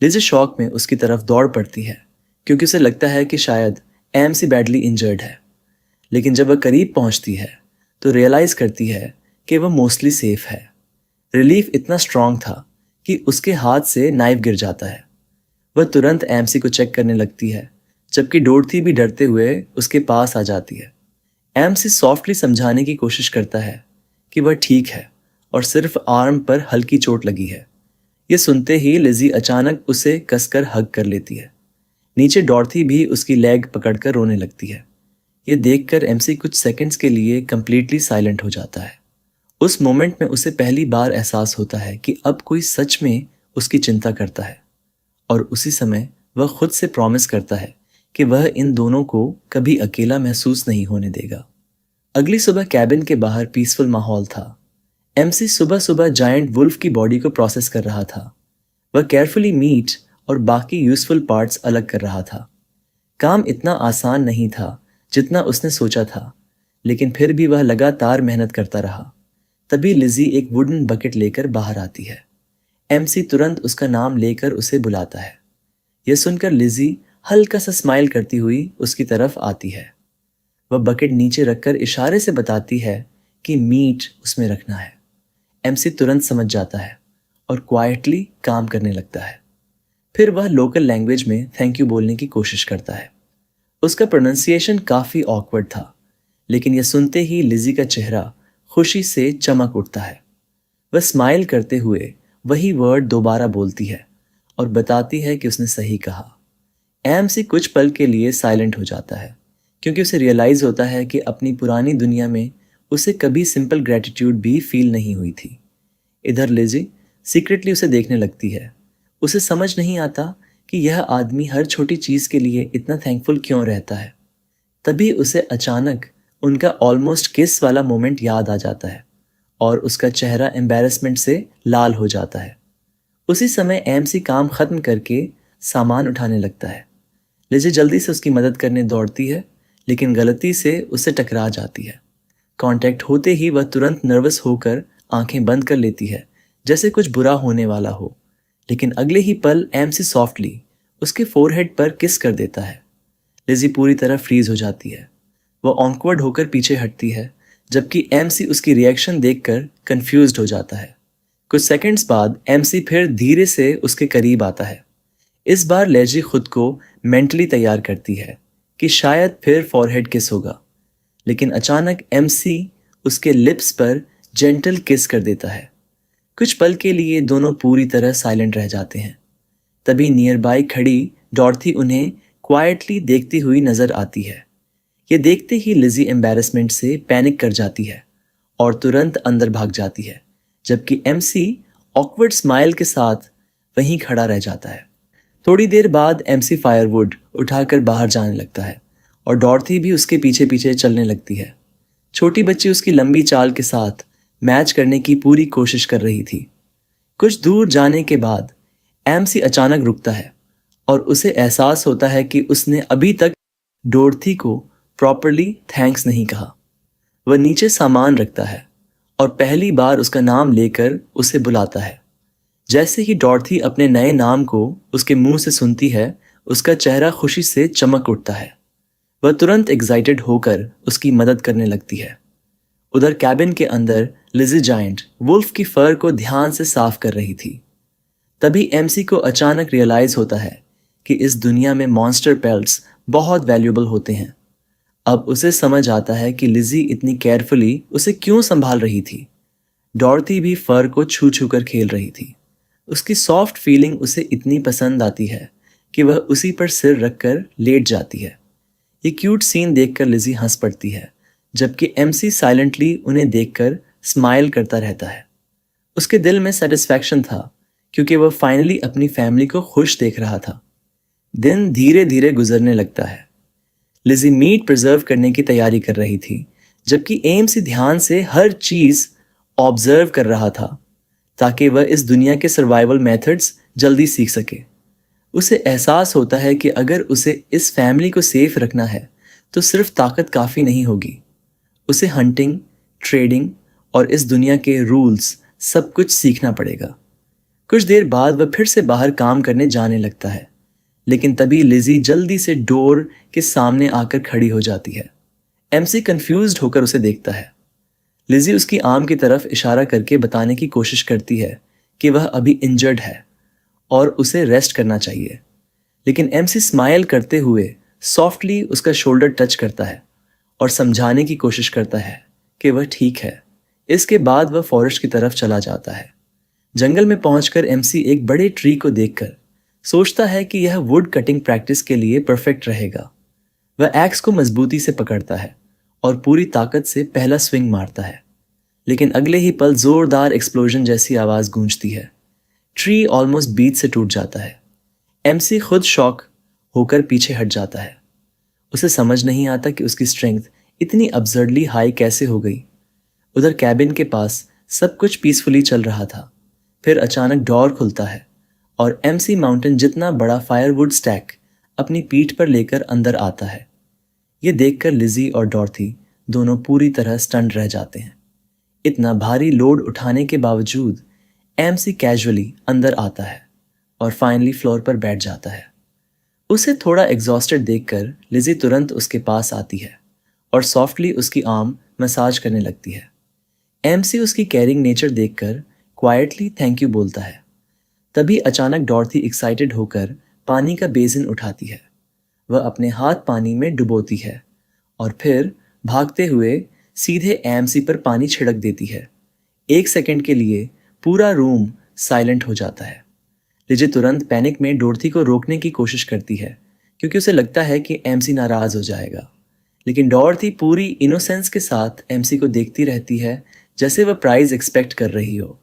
S1: लिजी शॉक में उसकी तरफ दौड़ पड़ती है, क्योंकि उसे लगता है कि शायद एमसी बैडली इंजर्ड है। लेकिन जब वह करीब पहुंचती है तो रियलाइज करती है कि वह मोस्टली सेफ है। रिलीफ इतना स्ट्रांग था कि उसके हाथ से नाइफ गिर जाता है। वह तुरंत एमसी को चेक करने लगती है, जबकि डोरथी भी डरते हुए उसके पास आ जाती है। एमसी सॉफ्टली समझाने की कोशिश करता है कि वह ठीक है और सिर्फ आर्म पर हल्की चोट लगी है। यह सुनते ही लिजी अचानक उसे कसकर हग कर लेती है। नीचे डॉर्थी भी उसकी लेग पकड़कर रोने लगती है। यह देखकर एमसी कुछ सेकंड्स के लिए कंप्लीटली साइलेंट हो जाता है। उस मोमेंट में उसे पहली बार एहसास होता है कि अब कोई सच में उसकी चिंता करता है, और उसी समय वह खुद से प्रॉमिस करता है कि वह इन दोनों को कभी अकेला महसूस नहीं होने देगा। अगली सुबह कैबिन के बाहर पीसफुल माहौल था। एमसी सुबह सुबह जायंट वुल्फ की बॉडी को प्रोसेस कर रहा था। वह केयरफुली मीट और बाकी यूजफुल पार्ट्स अलग कर रहा था। काम इतना आसान नहीं था जितना उसने सोचा था, लेकिन फिर भी वह लगातार मेहनत करता रहा। तभी लिजी एक वुडन बकेट लेकर बाहर आती है। एमसी तुरंत उसका नाम लेकर उसे बुलाता है। यह सुनकर लिजी हल्का सा स्माइल करती हुई उसकी तरफ आती है। वह बकेट नीचे रखकर इशारे से बताती है कि मीट उसमें रखना है। एमसी तुरंत समझ जाता है और क्वाइटली काम करने लगता है। फिर वह लोकल लैंग्वेज में थैंक यू बोलने की कोशिश करता है। उसका प्रोनाउंसिएशन काफ़ी ऑकवर्ड था, लेकिन यह सुनते ही लिजी का चेहरा खुशी से चमक उठता है। वह स्माइल करते हुए वही वर्ड दोबारा बोलती है और बताती है कि उसने सही कहा। एमसी कुछ पल के लिए साइलेंट हो जाता है, क्योंकि उसे रियलाइज़ होता है कि अपनी पुरानी दुनिया में उसे कभी सिंपल ग्रैटिट्यूड भी फील नहीं हुई थी। इधर लिजी सीक्रेटली उसे देखने लगती है। उसे समझ नहीं आता कि यह आदमी हर छोटी चीज़ के लिए इतना थैंकफुल क्यों रहता है। तभी उसे अचानक उनका ऑलमोस्ट किस वाला मोमेंट याद आ जाता है और उसका चेहरा एम्बैरेसमेंट से लाल हो जाता है। उसी समय एमसी काम खत्म करके सामान उठाने लगता है। लिजी जल्दी से उसकी मदद करने दौड़ती है, लेकिन गलती से उससे टकरा जाती है। कांटेक्ट होते ही वह तुरंत नर्वस होकर आंखें बंद कर लेती है, जैसे कुछ बुरा होने वाला हो। लेकिन अगले ही पल एमसी सॉफ्टली उसके फोरहेड पर किस कर देता है। लिजी पूरी तरह फ्रीज हो जाती है। वह ऑकवर्ड होकर पीछे हटती है, जबकि एमसी उसकी रिएक्शन देखकर कंफ्यूज्ड हो जाता है। कुछ सेकंड्स बाद एमसी फिर धीरे से उसके करीब आता है। इस बार लेजी खुद को मेंटली तैयार करती है कि शायद फिर फॉरहेड किस होगा, लेकिन अचानक एमसी उसके लिप्स पर जेंटल किस कर देता है। कुछ पल के लिए दोनों पूरी तरह साइलेंट रह जाते हैं। तभी नियर बाय खड़ी डॉर्थी उन्हें क्वाइटली देखती हुई नजर आती है। ये देखते ही लिजी एम्बैरेसमेंट से पैनिक कर जाती है और तुरंत अंदर भाग जाती है, जबकि एमसी ऑकवर्ड स्माइल के साथ वहीं खड़ा रह जाता है। थोड़ी देर बाद एमसी फायरवुड उठाकर बाहर जाने लगता है और डॉर्थी भी उसके पीछे पीछे चलने लगती है। छोटी बच्ची उसकी लंबी चाल के साथ मैच करने की पूरी कोशिश कर रही थी। कुछ दूर जाने के बाद एमसी अचानक रुकता है और उसे एहसास होता है कि उसने अभी तक डॉर्थी को प्रॉपरली थैंक्स नहीं कहा। वह नीचे सामान रखता है और पहली बार उसका नाम लेकर उसे बुलाता है। जैसे ही डॉर्थी अपने नए नाम को उसके मुंह से सुनती है, उसका चेहरा खुशी से चमक उठता है। वह तुरंत एक्साइटेड होकर उसकी मदद करने लगती है। उधर कैबिन के अंदर लिजी जायंट वुल्फ की फर को ध्यान से साफ कर रही थी। तभी एमसी को अचानक रियलाइज होता है कि इस दुनिया में मॉन्स्टर पेल्ट्स बहुत वैल्यूएबल होते हैं। अब उसे समझ आता है कि लिजी इतनी केयरफुली उसे क्यों संभाल रही थी। डॉर्थी भी फर को छू छू कर खेल रही थी। उसकी सॉफ्ट फीलिंग उसे इतनी पसंद आती है कि वह उसी पर सिर रखकर लेट जाती है। ये क्यूट सीन देखकर लिजी हंस पड़ती है, जबकि एमसी साइलेंटली उन्हें देखकर स्माइल करता रहता है। उसके दिल में सेटिस्फैक्शन था, क्योंकि वह फाइनली अपनी फैमिली को खुश देख रहा था। दिन धीरे धीरे गुजरने लगता है। लिजी मीट प्रिजर्व करने की तैयारी कर रही थी, जबकि एमसी ध्यान से हर चीज ऑब्जर्व कर रहा था, ताकि वह इस दुनिया के सर्वाइवल मेथड्स जल्दी सीख सके। उसे एहसास होता है कि अगर उसे इस फैमिली को सेफ रखना है तो सिर्फ ताकत काफ़ी नहीं होगी। उसे हंटिंग, ट्रेडिंग और इस दुनिया के रूल्स सब कुछ सीखना पड़ेगा। कुछ देर बाद वह फिर से बाहर काम करने जाने लगता है, लेकिन तभी लिजी जल्दी से डोर के सामने आकर खड़ी हो जाती है। एमसी कंफ्यूज्ड होकर उसे देखता है। लिजी उसकी आर्म की तरफ इशारा करके बताने की कोशिश करती है कि वह अभी इंजर्ड है और उसे रेस्ट करना चाहिए, लेकिन एमसी स्माइल करते हुए सॉफ्टली उसका शोल्डर टच करता है और समझाने की कोशिश करता है कि वह ठीक है। इसके बाद वह फॉरेस्ट की तरफ चला जाता है। जंगल में पहुंचकर एमसी एक बड़े ट्री को देखकर सोचता है कि यह वुड कटिंग प्रैक्टिस के लिए परफेक्ट रहेगा। वह एक्स को मजबूती से पकड़ता है और पूरी ताकत से पहला स्विंग मारता है, लेकिन अगले ही पल जोरदार एक्सप्लोजन जैसी आवाज गूंजती है। ट्री ऑलमोस्ट बीच से टूट जाता है। एमसी खुद शॉक होकर पीछे हट जाता है। उसे समझ नहीं आता कि उसकी स्ट्रेंथ इतनी अब्सर्डली हाई कैसे हो गई। उधर कैबिन के पास सब कुछ पीसफुली चल रहा था। फिर अचानक डोर खुलता है और एमसी माउंटेन जितना बड़ा फायरवुड स्टैक अपनी पीठ पर लेकर अंदर आता है। ये देखकर लिजी और डॉर्थी दोनों पूरी तरह स्टन्ड रह जाते हैं। इतना भारी लोड उठाने के बावजूद एमसी कैजुअली अंदर आता है और फाइनली फ्लोर पर बैठ जाता है। उसे थोड़ा एग्जॉस्टेड देखकर लिजी तुरंत उसके पास आती है और सॉफ्टली उसकी आर्म मसाज करने लगती है। एमसी उसकी केयरिंग नेचर देखकर क्वाइटली थैंक यू बोलता है। तभी अचानक डॉर्थी एक्साइटेड होकर पानी का बेसिन उठाती है। वह अपने हाथ पानी में डुबोती है और फिर भागते हुए सीधे एमसी पर पानी छिड़क देती है। 1 सेकंड के लिए पूरा रूम साइलेंट हो जाता है। लिजी तुरंत पैनिक में डॉर्थी को रोकने की कोशिश करती है क्योंकि उसे लगता है कि एमसी नाराज हो जाएगा, लेकिन डॉर्थी पूरी इनोसेंस के साथ एमसी को देखती रहती है जैसे वह प्राइज एक्सपेक्ट कर रही हो।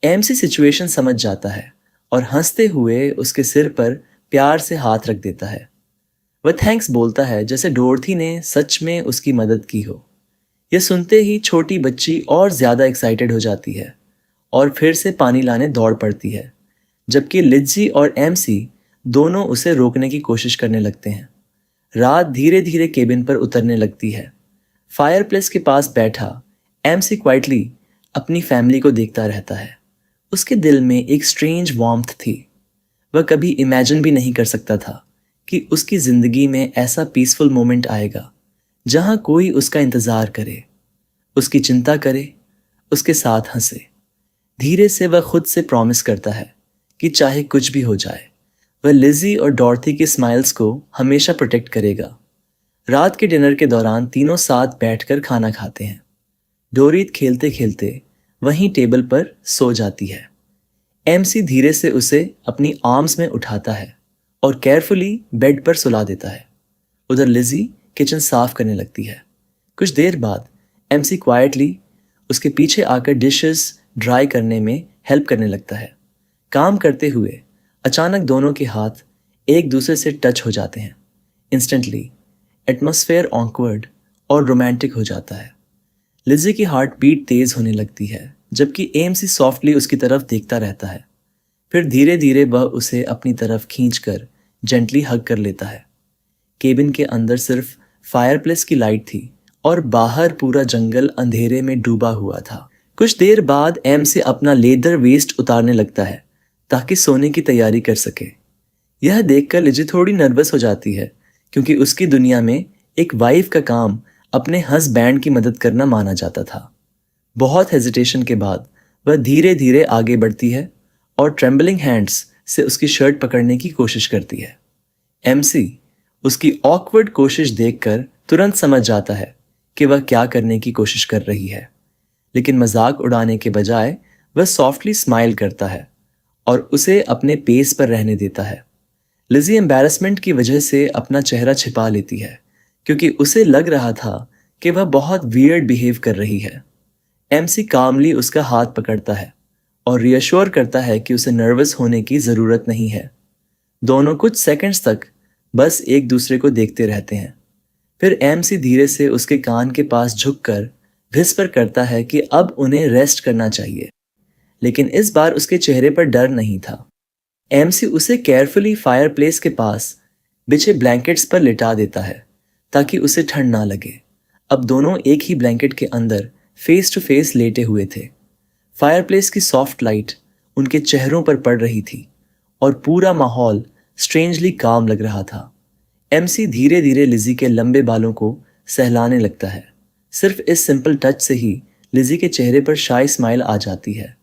S1: एमसी सिचुएशन समझ जाता है और हंसते हुए उसके सिर पर प्यार से हाथ रख देता है। वह थैंक्स बोलता है जैसे डॉर्थी ने सच में उसकी मदद की हो। यह सुनते ही छोटी बच्ची और ज्यादा एक्साइटेड हो जाती है और फिर से पानी लाने दौड़ पड़ती है, जबकि लिजी और एमसी दोनों उसे रोकने की कोशिश करने लगते हैं। रात धीरे धीरे केबिन पर उतरने लगती है। फायरप्लेस के पास बैठा एमसी क्वाइटली अपनी फैमिली को देखता रहता है। उसके दिल में एक स्ट्रेंज वार्मथ थी। वह कभी इमेजिन भी नहीं कर सकता था कि उसकी जिंदगी में ऐसा पीसफुल मोमेंट आएगा जहां कोई उसका इंतजार करे, उसकी चिंता करे, उसके साथ हंसे। धीरे से वह खुद से प्रॉमिस करता है कि चाहे कुछ भी हो जाए, वह लिजी और डॉर्थी की स्माइल्स को हमेशा प्रोटेक्ट करेगा। रात के डिनर के दौरान तीनों साथ बैठकर खाना खाते हैं। डोरीथ खेलते खेलते वहीं टेबल पर सो जाती है। एमसी धीरे से उसे अपनी आर्म्स में उठाता है और केयरफुली बेड पर सुला देता है। उधर लिजी किचन साफ करने लगती है। कुछ देर बाद एमसी क्वाइटली उसके पीछे आकर डिशेस ड्राई करने में हेल्प करने लगता है। काम करते हुए अचानक दोनों के हाथ एक दूसरे से टच हो जाते हैं। इंस्टेंटली एटमॉस्फेयर ऑकवर्ड और रोमांटिक हो जाता है। लिजी की हार्ट बीट तेज होने लगती है, जबकि एमसी सॉफ्टली उसकी तरफ देखता रहता है। फिर धीरे धीरे वह उसे अपनी तरफ खींचकर जेंटली हग कर लेता है। केबिन के अंदर सिर्फ फायरप्लेस की लाइट थी और बाहर पूरा जंगल अंधेरे में डूबा हुआ था। कुछ देर बाद एमसी अपना लेदर वेस्ट उतारने लगता है ताकि सोने की तैयारी कर सके। यह देखकर लिजी थोड़ी नर्वस हो जाती है क्योंकि उसकी दुनिया में एक वाइफ का काम अपने हस्बैंड की मदद करना माना जाता था। बहुत हेजिटेशन के बाद वह धीरे धीरे आगे बढ़ती है और ट्रेम्बलिंग हैंड्स से उसकी शर्ट पकड़ने की कोशिश करती है। एमसी उसकी ऑकवर्ड कोशिश देखकर तुरंत समझ जाता है कि वह क्या करने की कोशिश कर रही है, लेकिन मजाक उड़ाने के बजाय वह सॉफ्टली स्माइल करता है और उसे अपने पेस पर रहने देता है। लिजी एम्बैरेसमेंट की वजह से अपना चेहरा छिपा लेती है क्योंकि उसे लग रहा था कि वह बहुत वियर्ड बिहेव कर रही है। एमसी कामली उसका हाथ पकड़ता है और रियश्योर करता है कि उसे नर्वस होने की ज़रूरत नहीं है। दोनों कुछ सेकंड्स तक बस एक दूसरे को देखते रहते हैं। फिर एमसी धीरे से उसके कान के पास झुककर विस्पर करता है कि अब उन्हें रेस्ट करना चाहिए, लेकिन इस बार उसके चेहरे पर डर नहीं था। एमसी उसे केयरफुली फायरप्लेस के पास बिछे ब्लैंकेट्स पर लिटा देता है ताकि उसे ठंड ना लगे। अब दोनों एक ही ब्लैंकेट के अंदर फेस टू फेस लेटे हुए थे। फायरप्लेस की सॉफ्ट लाइट उनके चेहरों पर पड़ रही थी और पूरा माहौल स्ट्रेंजली काम लग रहा था। एमसी धीरे धीरे लिजी के लंबे बालों को सहलाने लगता है। सिर्फ इस सिंपल टच से ही लिजी के चेहरे पर शाई स्माइल आ जाती है।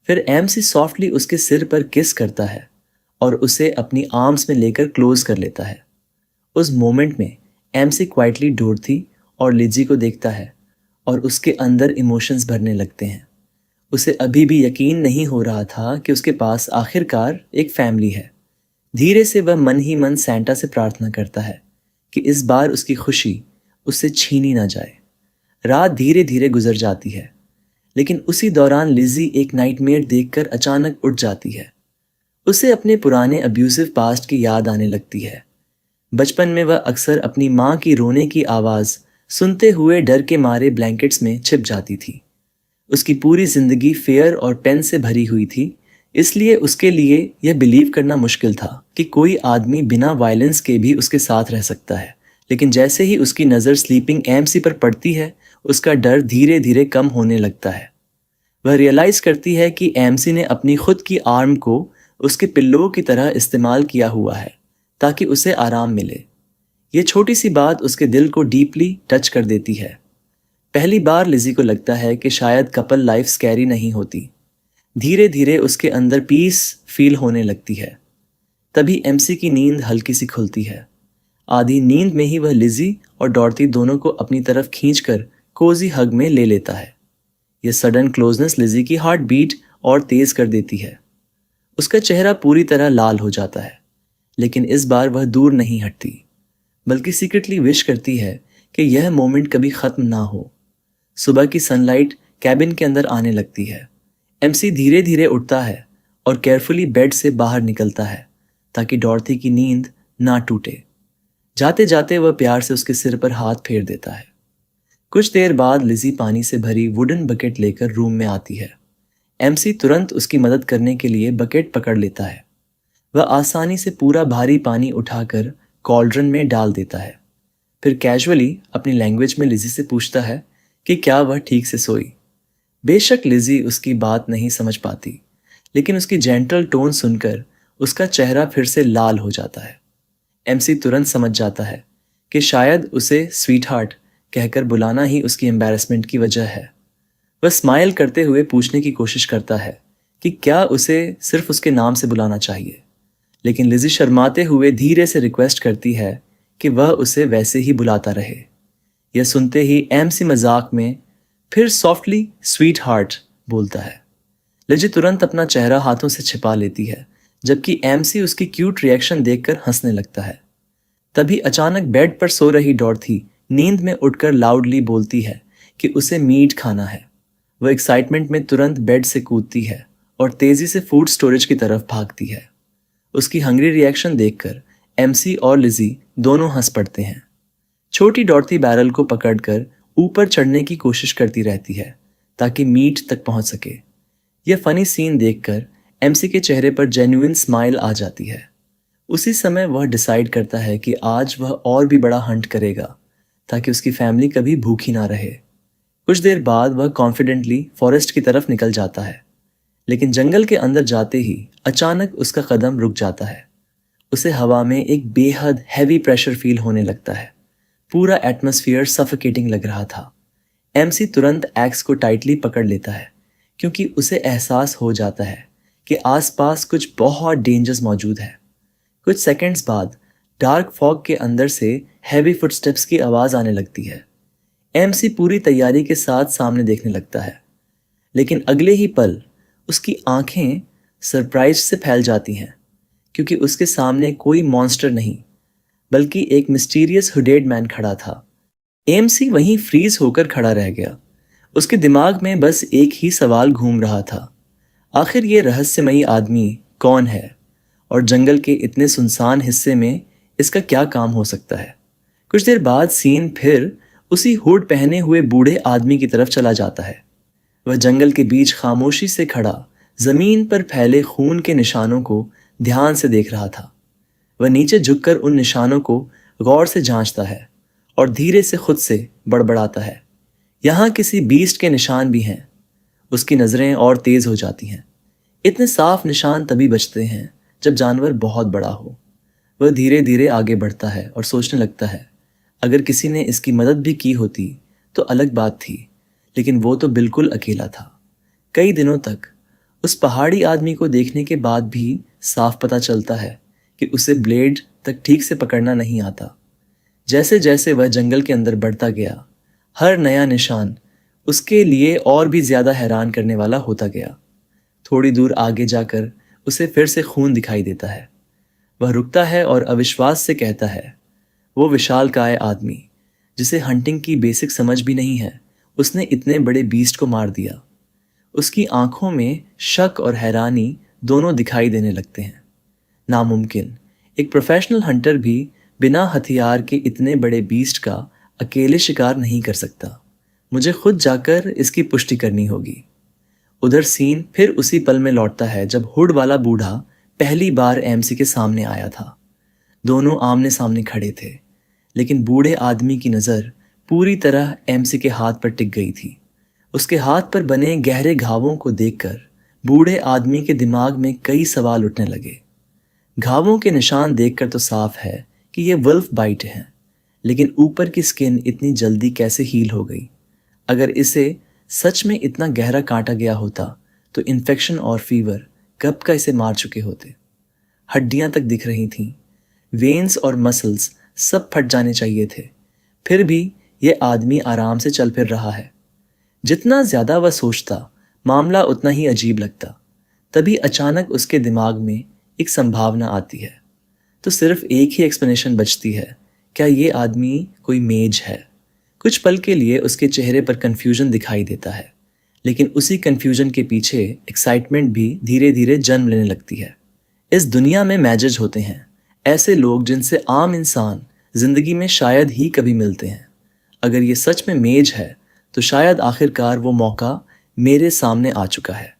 S1: फिर एमसी सॉफ्टली उसके सिर पर किस करता है और उसे अपनी आर्म्स में लेकर क्लोज कर लेता है। उस मोमेंट में एमसी क्वाइटली डोरथी और लिजी को देखता है और उसके अंदर इमोशंस भरने लगते हैं। उसे अभी भी यकीन नहीं हो रहा था कि उसके पास आखिरकार एक फैमिली है। धीरे से वह मन ही मन सैंटा से प्रार्थना करता है कि इस बार उसकी खुशी उससे छीनी ना जाए। रात धीरे धीरे गुजर जाती है, लेकिन उसी दौरान लिजी एक नाइटमेयर देखकर अचानक उठ जाती है। उसे अपने पुराने अब्यूसिव पास्ट की याद आने लगती है। बचपन में वह अक्सर अपनी माँ की रोने की आवाज़ सुनते हुए डर के मारे ब्लैंकेट्स में छिप जाती थी। उसकी पूरी जिंदगी फेयर और पेन से भरी हुई थी, इसलिए उसके लिए यह बिलीव करना मुश्किल था कि कोई आदमी बिना वायलेंस के भी उसके साथ रह सकता है। लेकिन जैसे ही उसकी नज़र स्लीपिंग एमसी पर पड़ती है, उसका डर धीरे धीरे कम होने लगता है। वह रियलाइज़ करती है कि एमसी ने अपनी खुद की आर्म को उसके पिल्लों की तरह इस्तेमाल किया हुआ है ताकि उसे आराम मिले। ये छोटी सी बात उसके दिल को डीपली टच कर देती है। पहली बार लिजी को लगता है कि शायद कपल लाइफ स्कैरी नहीं होती। धीरे धीरे उसके अंदर पीस फील होने लगती है। तभी एमसी की नींद हल्की सी खुलती है। आधी नींद में ही वह लिजी और डॉर्थी दोनों को अपनी तरफ खींचकर कोजी हग में ले लेता है। यह सडन क्लोजनेस लिजी की हार्ट बीट और तेज कर देती है। उसका चेहरा पूरी तरह लाल हो जाता है, लेकिन इस बार वह दूर नहीं हटती, बल्कि सीक्रेटली विश करती है कि यह मोमेंट कभी ख़त्म ना हो। सुबह की सनलाइट कैबिन के अंदर आने लगती है। एमसी धीरे धीरे उठता है और केयरफुली बेड से बाहर निकलता है ताकि डॉर्थी की नींद ना टूटे। जाते जाते वह प्यार से उसके सिर पर हाथ फेर देता है। कुछ देर बाद लिजी पानी से भरी वुडन बकेट लेकर रूम में आती है। एमसी तुरंत उसकी मदद करने के लिए बकेट पकड़ लेता है। वह आसानी से पूरा भारी पानी उठाकर कॉल्ड्रन में डाल देता है। फिर कैजुअली अपनी लैंग्वेज में लिजी से पूछता है कि क्या वह ठीक से सोई। बेशक लिजी उसकी बात नहीं समझ पाती, लेकिन उसकी जेंटल टोन सुनकर उसका चेहरा फिर से लाल हो जाता है। एमसी तुरंत समझ जाता है कि शायद उसे स्वीटहार्ट कहकर बुलाना ही उसकी एम्बैरेसमेंट की वजह है। वह स्माइल करते हुए पूछने की कोशिश करता है कि क्या उसे सिर्फ उसके नाम से बुलाना चाहिए, लेकिन लिजी शर्माते हुए धीरे से रिक्वेस्ट करती है कि वह उसे वैसे ही बुलाता रहे। यह सुनते ही एमसी मजाक में फिर सॉफ्टली स्वीट हार्ट बोलता है। लिजी तुरंत अपना चेहरा हाथों से छिपा लेती है, जबकि एमसी उसकी क्यूट रिएक्शन देखकर हंसने लगता है। तभी अचानक बेड पर सो रही डॉर्थी नींद में उठकर लाउडली बोलती है कि उसे मीट खाना है। वह एक्साइटमेंट में तुरंत बेड से कूदती है और तेजी से फूड स्टोरेज की तरफ भागती है। उसकी हंग्री रिएक्शन देखकर एमसी और लिजी दोनों हंस पड़ते हैं। छोटी डॉर्थी बैरल को पकड़कर ऊपर चढ़ने की कोशिश करती रहती है ताकि मीट तक पहुंच सके। यह फनी सीन देखकर एमसी के चेहरे पर जेन्युइन स्माइल आ जाती है। उसी समय वह डिसाइड करता है कि आज वह और भी बड़ा हंट करेगा ताकि उसकी फैमिली कभी भूखी ना रहे। कुछ देर बाद वह कॉन्फिडेंटली फॉरेस्ट की तरफ निकल जाता है, लेकिन जंगल के अंदर जाते ही अचानक उसका कदम रुक जाता है। उसे हवा में एक बेहद हैवी प्रेशर फील होने लगता है। पूरा एटमॉस्फेयर सफोकेटिंग लग रहा था। एमसी तुरंत एक्स को टाइटली पकड़ लेता है, क्योंकि उसे एहसास हो जाता है कि आसपास कुछ बहुत डेंजर्स मौजूद है। कुछ सेकंड्स बाद डार्क फॉग के अंदर से हैवी फुटस्टेप्स की आवाज़ आने लगती है। एमसी पूरी तैयारी के साथ सामने देखने लगता है, लेकिन अगले ही पल उसकी आंखें सरप्राइज से फैल जाती हैं, क्योंकि उसके सामने कोई मॉन्स्टर नहीं बल्कि एक मिस्टीरियस हुडेड मैन खड़ा था। एमसी वहीं फ्रीज होकर खड़ा रह गया। उसके दिमाग में बस एक ही सवाल घूम रहा था, आखिर ये रहस्यमयी आदमी कौन है और जंगल के इतने सुनसान हिस्से में इसका क्या काम हो सकता है। कुछ देर बाद सीन फिर उसी हुड पहने हुए बूढ़े आदमी की तरफ चला जाता है। वह जंगल के बीच खामोशी से खड़ा जमीन पर फैले खून के निशानों को ध्यान से देख रहा था। वह नीचे झुककर उन निशानों को गौर से जांचता है और धीरे से खुद से बड़बड़ाता है, यहाँ किसी बीस्ट के निशान भी हैं। उसकी नज़रें और तेज हो जाती हैं। इतने साफ निशान तभी बचते हैं जब जानवर बहुत बड़ा हो। वह धीरे धीरे आगे बढ़ता है और सोचने लगता है, अगर किसी ने इसकी मदद भी की होती तो अलग बात थी, लेकिन वो तो बिल्कुल अकेला था। कई दिनों तक उस पहाड़ी आदमी को देखने के बाद भी साफ पता चलता है कि उसे ब्लेड तक ठीक से पकड़ना नहीं आता। जैसे जैसे वह जंगल के अंदर बढ़ता गया, हर नया निशान उसके लिए और भी ज्यादा हैरान करने वाला होता गया। थोड़ी दूर आगे जाकर उसे फिर से खून दिखाई देता है। वह रुकता है और अविश्वास से कहता है, वो विशालकाय आदमी जिसे हंटिंग की बेसिक समझ भी नहीं है, उसने इतने बड़े बीस्ट को मार दिया। उसकी आंखों में शक और हैरानी दोनों दिखाई देने लगते हैं। नामुमकिन, एक प्रोफेशनल हंटर भी बिना हथियार के इतने बड़े बीस्ट का अकेले शिकार नहीं कर सकता। मुझे खुद जाकर इसकी पुष्टि करनी होगी। उधर सीन फिर उसी पल में लौटता है जब हुड वाला बूढ़ा पहली बार एमसी के सामने आया था। दोनों आमने सामने खड़े थे, लेकिन बूढ़े आदमी की नज़र पूरी तरह एमसी के हाथ पर टिक गई थी। उसके हाथ पर बने गहरे घावों को देखकर बूढ़े आदमी के दिमाग में कई सवाल उठने लगे। घावों के निशान देखकर तो साफ है कि ये वुल्फ बाइट है, लेकिन ऊपर की स्किन इतनी जल्दी कैसे हील हो गई? अगर इसे सच में इतना गहरा काटा गया होता तो इन्फेक्शन और फीवर कब का इसे मार चुके होते। हड्डियां तक दिख रही थीं, वेन्स और मसल्स सब फट जाने चाहिए थे, फिर भी ये आदमी आराम से चल फिर रहा है। जितना ज्यादा वह सोचता, मामला उतना ही अजीब लगता। तभी अचानक उसके दिमाग में एक संभावना आती है। तो सिर्फ एक ही एक्सप्लेनेशन बचती है, क्या ये आदमी कोई मेज है? कुछ पल के लिए उसके चेहरे पर कंफ्यूजन दिखाई देता है, लेकिन उसी कंफ्यूजन के पीछे एक्साइटमेंट भी धीरे धीरे जन्म लेने लगती है। इस दुनिया में मैजेज होते हैं, ऐसे लोग जिनसे आम इंसान जिंदगी में शायद ही कभी मिलते हैं। अगर ये सच में मेज है तो शायद आखिरकार वो मौका मेरे सामने आ चुका है।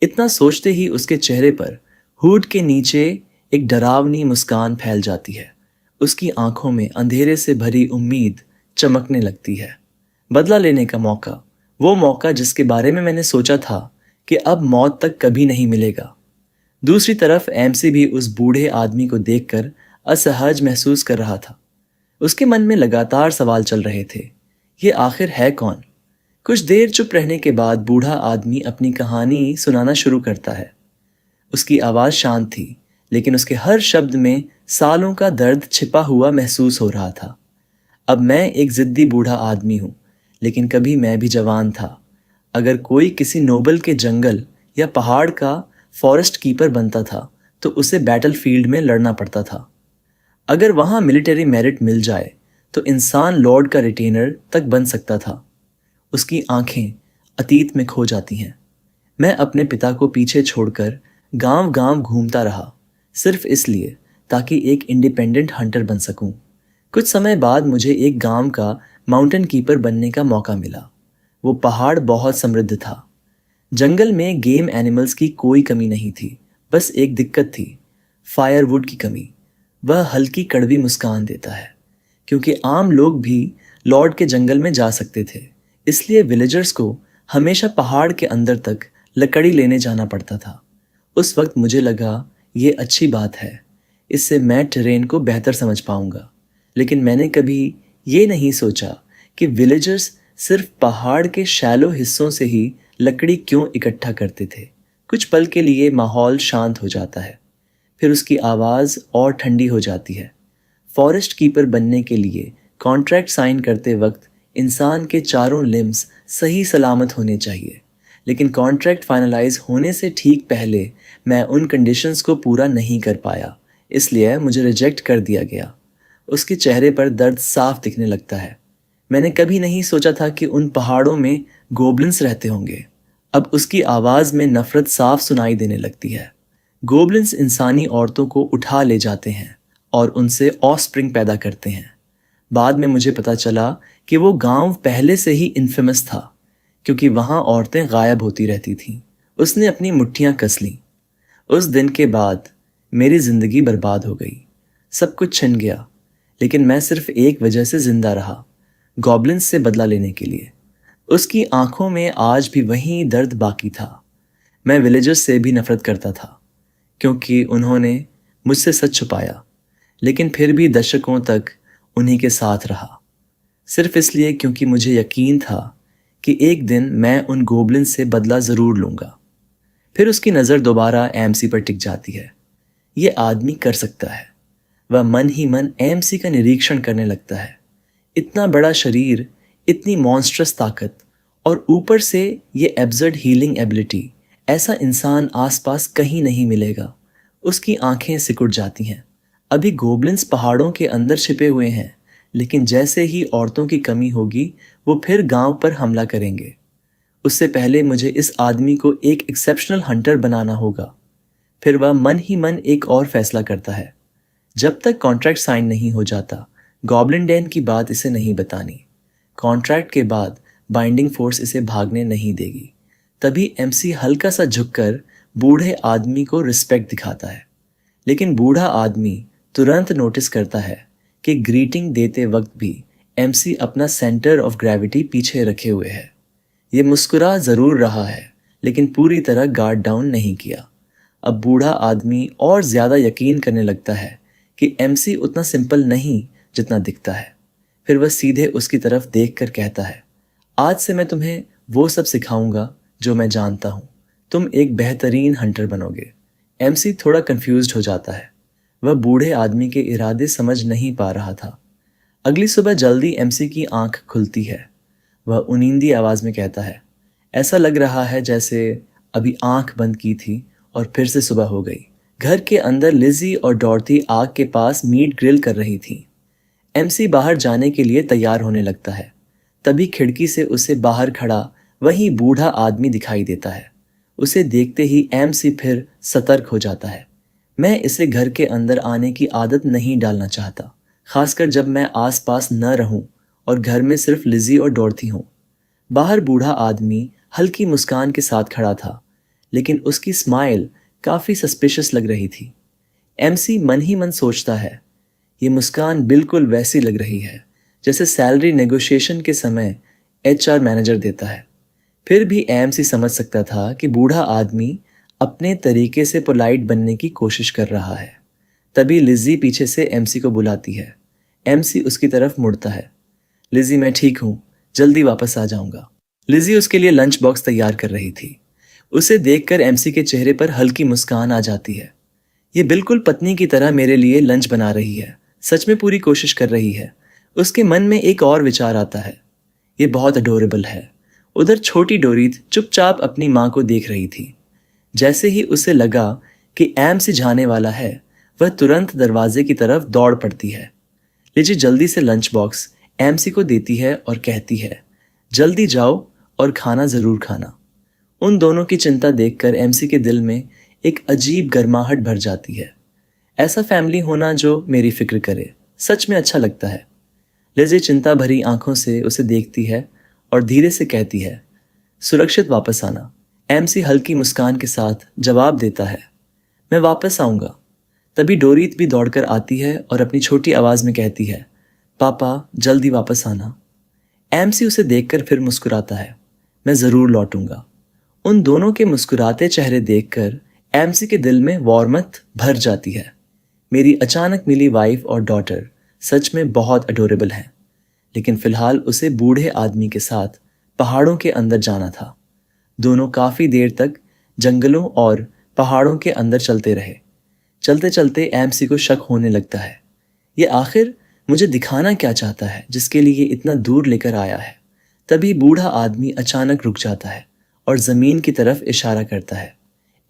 S1: इतना सोचते ही उसके चेहरे पर हुड के नीचे एक डरावनी मुस्कान फैल जाती है। उसकी आंखों में अंधेरे से भरी उम्मीद चमकने लगती है। बदला लेने का मौका, वो मौका जिसके बारे में मैंने सोचा था कि अब मौत तक कभी नहीं मिलेगा। दूसरी तरफ एमसी भी उस बूढ़े आदमी को देखकर असहज महसूस कर रहा था। उसके मन में लगातार सवाल चल रहे थे, ये आखिर है कौन? कुछ देर चुप रहने के बाद बूढ़ा आदमी अपनी कहानी सुनाना शुरू करता है। उसकी आवाज शांत थी, लेकिन उसके हर शब्द में सालों का दर्द छिपा हुआ महसूस हो रहा था। अब मैं एक जिद्दी बूढ़ा आदमी हूं, लेकिन कभी मैं भी जवान था। अगर कोई किसी नोबल के जंगल या पहाड़ का फॉरेस्ट कीपर बनता था तो उसे बैटलफील्ड में लड़ना पड़ता था। अगर वहां मिलिट्री मेरिट मिल जाए तो इंसान लॉर्ड का रिटेनर तक बन सकता था। उसकी आंखें अतीत में खो जाती हैं। मैं अपने पिता को पीछे छोड़कर गांव गांव घूमता रहा, सिर्फ इसलिए ताकि एक इंडिपेंडेंट हंटर बन सकूं। कुछ समय बाद मुझे एक गांव का माउंटेन कीपर बनने का मौका मिला। वो पहाड़ बहुत समृद्ध था। जंगल में गेम एनिमल्स की कोई कमी नहीं थी, बस एक दिक्कत थी, फायरवुड की कमी। वह हल्की कड़वी मुस्कान देता है, क्योंकि आम लोग भी लॉर्ड के जंगल में जा सकते थे, इसलिए विलेजर्स को हमेशा पहाड़ के अंदर तक लकड़ी लेने जाना पड़ता था। उस वक्त मुझे लगा ये अच्छी बात है, इससे मैं टेरेन को बेहतर समझ पाऊंगा। लेकिन मैंने कभी ये नहीं सोचा कि विलेजर्स सिर्फ पहाड़ के शैलो हिस्सों से ही लकड़ी क्यों इकट्ठा करते थे। कुछ पल के लिए माहौल शांत हो जाता है, फिर उसकी आवाज़ और ठंडी हो जाती है। फॉरेस्ट कीपर बनने के लिए कॉन्ट्रैक्ट साइन करते वक्त इंसान के चारों लिम्स सही सलामत होने चाहिए, लेकिन कॉन्ट्रैक्ट फाइनलाइज होने से ठीक पहले मैं उन कंडीशंस को पूरा नहीं कर पाया, इसलिए मुझे रिजेक्ट कर दिया गया। उसके चेहरे पर दर्द साफ दिखने लगता है। मैंने कभी नहीं सोचा था कि उन पहाड़ों में गोब्लिन्स रहते होंगे। अब उसकी आवाज़ में नफरत साफ सुनाई देने लगती है। गोब्लिन्स इंसानी औरतों को उठा ले जाते हैं और उनसे ऑफस्प्रिंग पैदा करते हैं। बाद में मुझे पता चला कि वो गांव पहले से ही इन्फेमस था, क्योंकि वहां औरतें गायब होती रहती थीं। उसने अपनी मुट्ठियां कस लीं। उस दिन के बाद मेरी जिंदगी बर्बाद हो गई। सब कुछ छिन गया, लेकिन मैं सिर्फ एक वजह से जिंदा रहा, गॉब्लिन्स से बदला लेने के लिए। उसकी आंखों में आज भी वही दर्द बाकी था। मैं विलेजर्स से भी नफरत करता था, क्योंकि उन्होंने मुझसे सच छुपाया, लेकिन फिर भी दशकों तक उन्हीं के साथ रहा, सिर्फ इसलिए क्योंकि मुझे यकीन था कि एक दिन मैं उन गोबलिन से बदला ज़रूर लूँगा। फिर उसकी नज़र दोबारा एमसी पर टिक जाती है। ये आदमी कर सकता है। वह मन ही मन एमसी का निरीक्षण करने लगता है। इतना बड़ा शरीर, इतनी मॉन्स्ट्रस ताकत और ऊपर से ये एब्सर्ड हीलिंग एबिलिटी, ऐसा इंसान आसपास कहीं नहीं मिलेगा। उसकी आंखें सिकुड़ जाती हैं। अभी गोबलिन्स पहाड़ों के अंदर छिपे हुए हैं, लेकिन जैसे ही औरतों की कमी होगी वो फिर गांव पर हमला करेंगे। उससे पहले मुझे इस आदमी को एक एक्सेप्शनल हंटर बनाना होगा। फिर वह मन ही मन एक और फैसला करता है। जब तक कॉन्ट्रैक्ट साइन नहीं हो जाता, गॉब्लिन डेन की बात इसे नहीं बतानी। कॉन्ट्रैक्ट के बाद बाइंडिंग फोर्स इसे भागने नहीं देगी। तभी एमसी हल्का सा झुककर बूढ़े आदमी को रिस्पेक्ट दिखाता है, लेकिन बूढ़ा आदमी तुरंत नोटिस करता है कि ग्रीटिंग देते वक्त भी एमसी अपना सेंटर ऑफ ग्रेविटी पीछे रखे हुए है। ये मुस्कुरा जरूर रहा है, लेकिन पूरी तरह गार्ड डाउन नहीं किया। अब बूढ़ा आदमी और ज्यादा यकीन करने लगता है कि एमसी उतना सिंपल नहीं जितना दिखता है। फिर वह सीधे उसकी तरफ देखकर कहता है, आज से मैं तुम्हें वो सब सिखाऊंगा जो मैं जानता हूँ। तुम एक बेहतरीन हंटर बनोगे। एमसी थोड़ा कंफ्यूज्ड हो जाता है। वह बूढ़े आदमी के इरादे समझ नहीं पा रहा था। अगली सुबह जल्दी एमसी की आंख खुलती है। वह उनींदी आवाज में कहता है, ऐसा लग रहा है जैसे अभी आंख बंद की थी और फिर से सुबह हो गई। घर के अंदर लिजी और डॉर्थी आग के पास मीट ग्रिल कर रही थी। एमसी बाहर जाने के लिए तैयार होने लगता है। तभी खिड़की से उसे बाहर खड़ा वही बूढ़ा आदमी दिखाई देता है। उसे देखते ही एमसी फिर सतर्क हो जाता है। मैं इसे घर के अंदर आने की आदत नहीं डालना चाहता, खासकर जब मैं आसपास न रहूं और घर में सिर्फ लिजी और डॉर्थी हूं। बाहर बूढ़ा आदमी हल्की मुस्कान के साथ खड़ा था, लेकिन उसकी स्माइल काफी सस्पिशियस लग रही थी। एमसी मन ही मन सोचता है, ये मुस्कान बिल्कुल वैसी लग रही है जैसे सैलरी नेगोशिएशन के समय एचआर मैनेजर देता है। फिर भी एमसी समझ सकता था कि बूढ़ा आदमी अपने तरीके से पोलाइट बनने की कोशिश कर रहा है। तभी लिजी पीछे से एमसी को बुलाती है। एमसी उसकी तरफ मुड़ता है। लिजी, मैं ठीक हूँ, जल्दी वापस आ जाऊंगा। लिजी उसके लिए लंच बॉक्स तैयार कर रही थी। उसे देखकर एमसी के चेहरे पर हल्की मुस्कान आ जाती है। ये बिल्कुल पत्नी की तरह मेरे लिए लंच बना रही है, सच में पूरी कोशिश कर रही है। उसके मन में एक और विचार आता है, ये बहुत अडोरेबल है। उधर छोटी डोरीथ चुपचाप अपनी माँ को देख रही थी। जैसे ही उसे लगा कि एमसी जाने वाला है, वह तुरंत दरवाजे की तरफ दौड़ पड़ती है। लिजी जल्दी से लंच बॉक्स एमसी को देती है और कहती है, जल्दी जाओ और खाना जरूर खाना। उन दोनों की चिंता देखकर एमसी के दिल में एक अजीब गर्माहट भर जाती है। ऐसा फैमिली होना जो मेरी फिक्र करे, सच में अच्छा लगता है। लिजी चिंता भरी आंखों से उसे देखती है और धीरे से कहती है, सुरक्षित वापस आना। एमसी हल्की मुस्कान के साथ जवाब देता है, मैं वापस आऊंगा। तभी डोरीथ भी दौड़कर आती है और अपनी छोटी आवाज में कहती है, पापा जल्दी वापस आना। एमसी उसे देखकर फिर मुस्कुराता है, मैं जरूर लौटूंगा। उन दोनों के मुस्कुराते चेहरे देखकर एमसी के दिल में वार्मथ भर जाती है। मेरी अचानक मिली वाइफ और डॉटर सच में बहुत अडोरेबल हैं, लेकिन फिलहाल उसे बूढ़े आदमी के साथ पहाड़ों के अंदर जाना था। दोनों काफी देर तक जंगलों और पहाड़ों के अंदर चलते रहे। चलते चलते एमसी को शक होने लगता है, ये आखिर मुझे दिखाना क्या चाहता है जिसके लिए इतना दूर लेकर आया है। तभी बूढ़ा आदमी अचानक रुक जाता है और जमीन की तरफ इशारा करता है।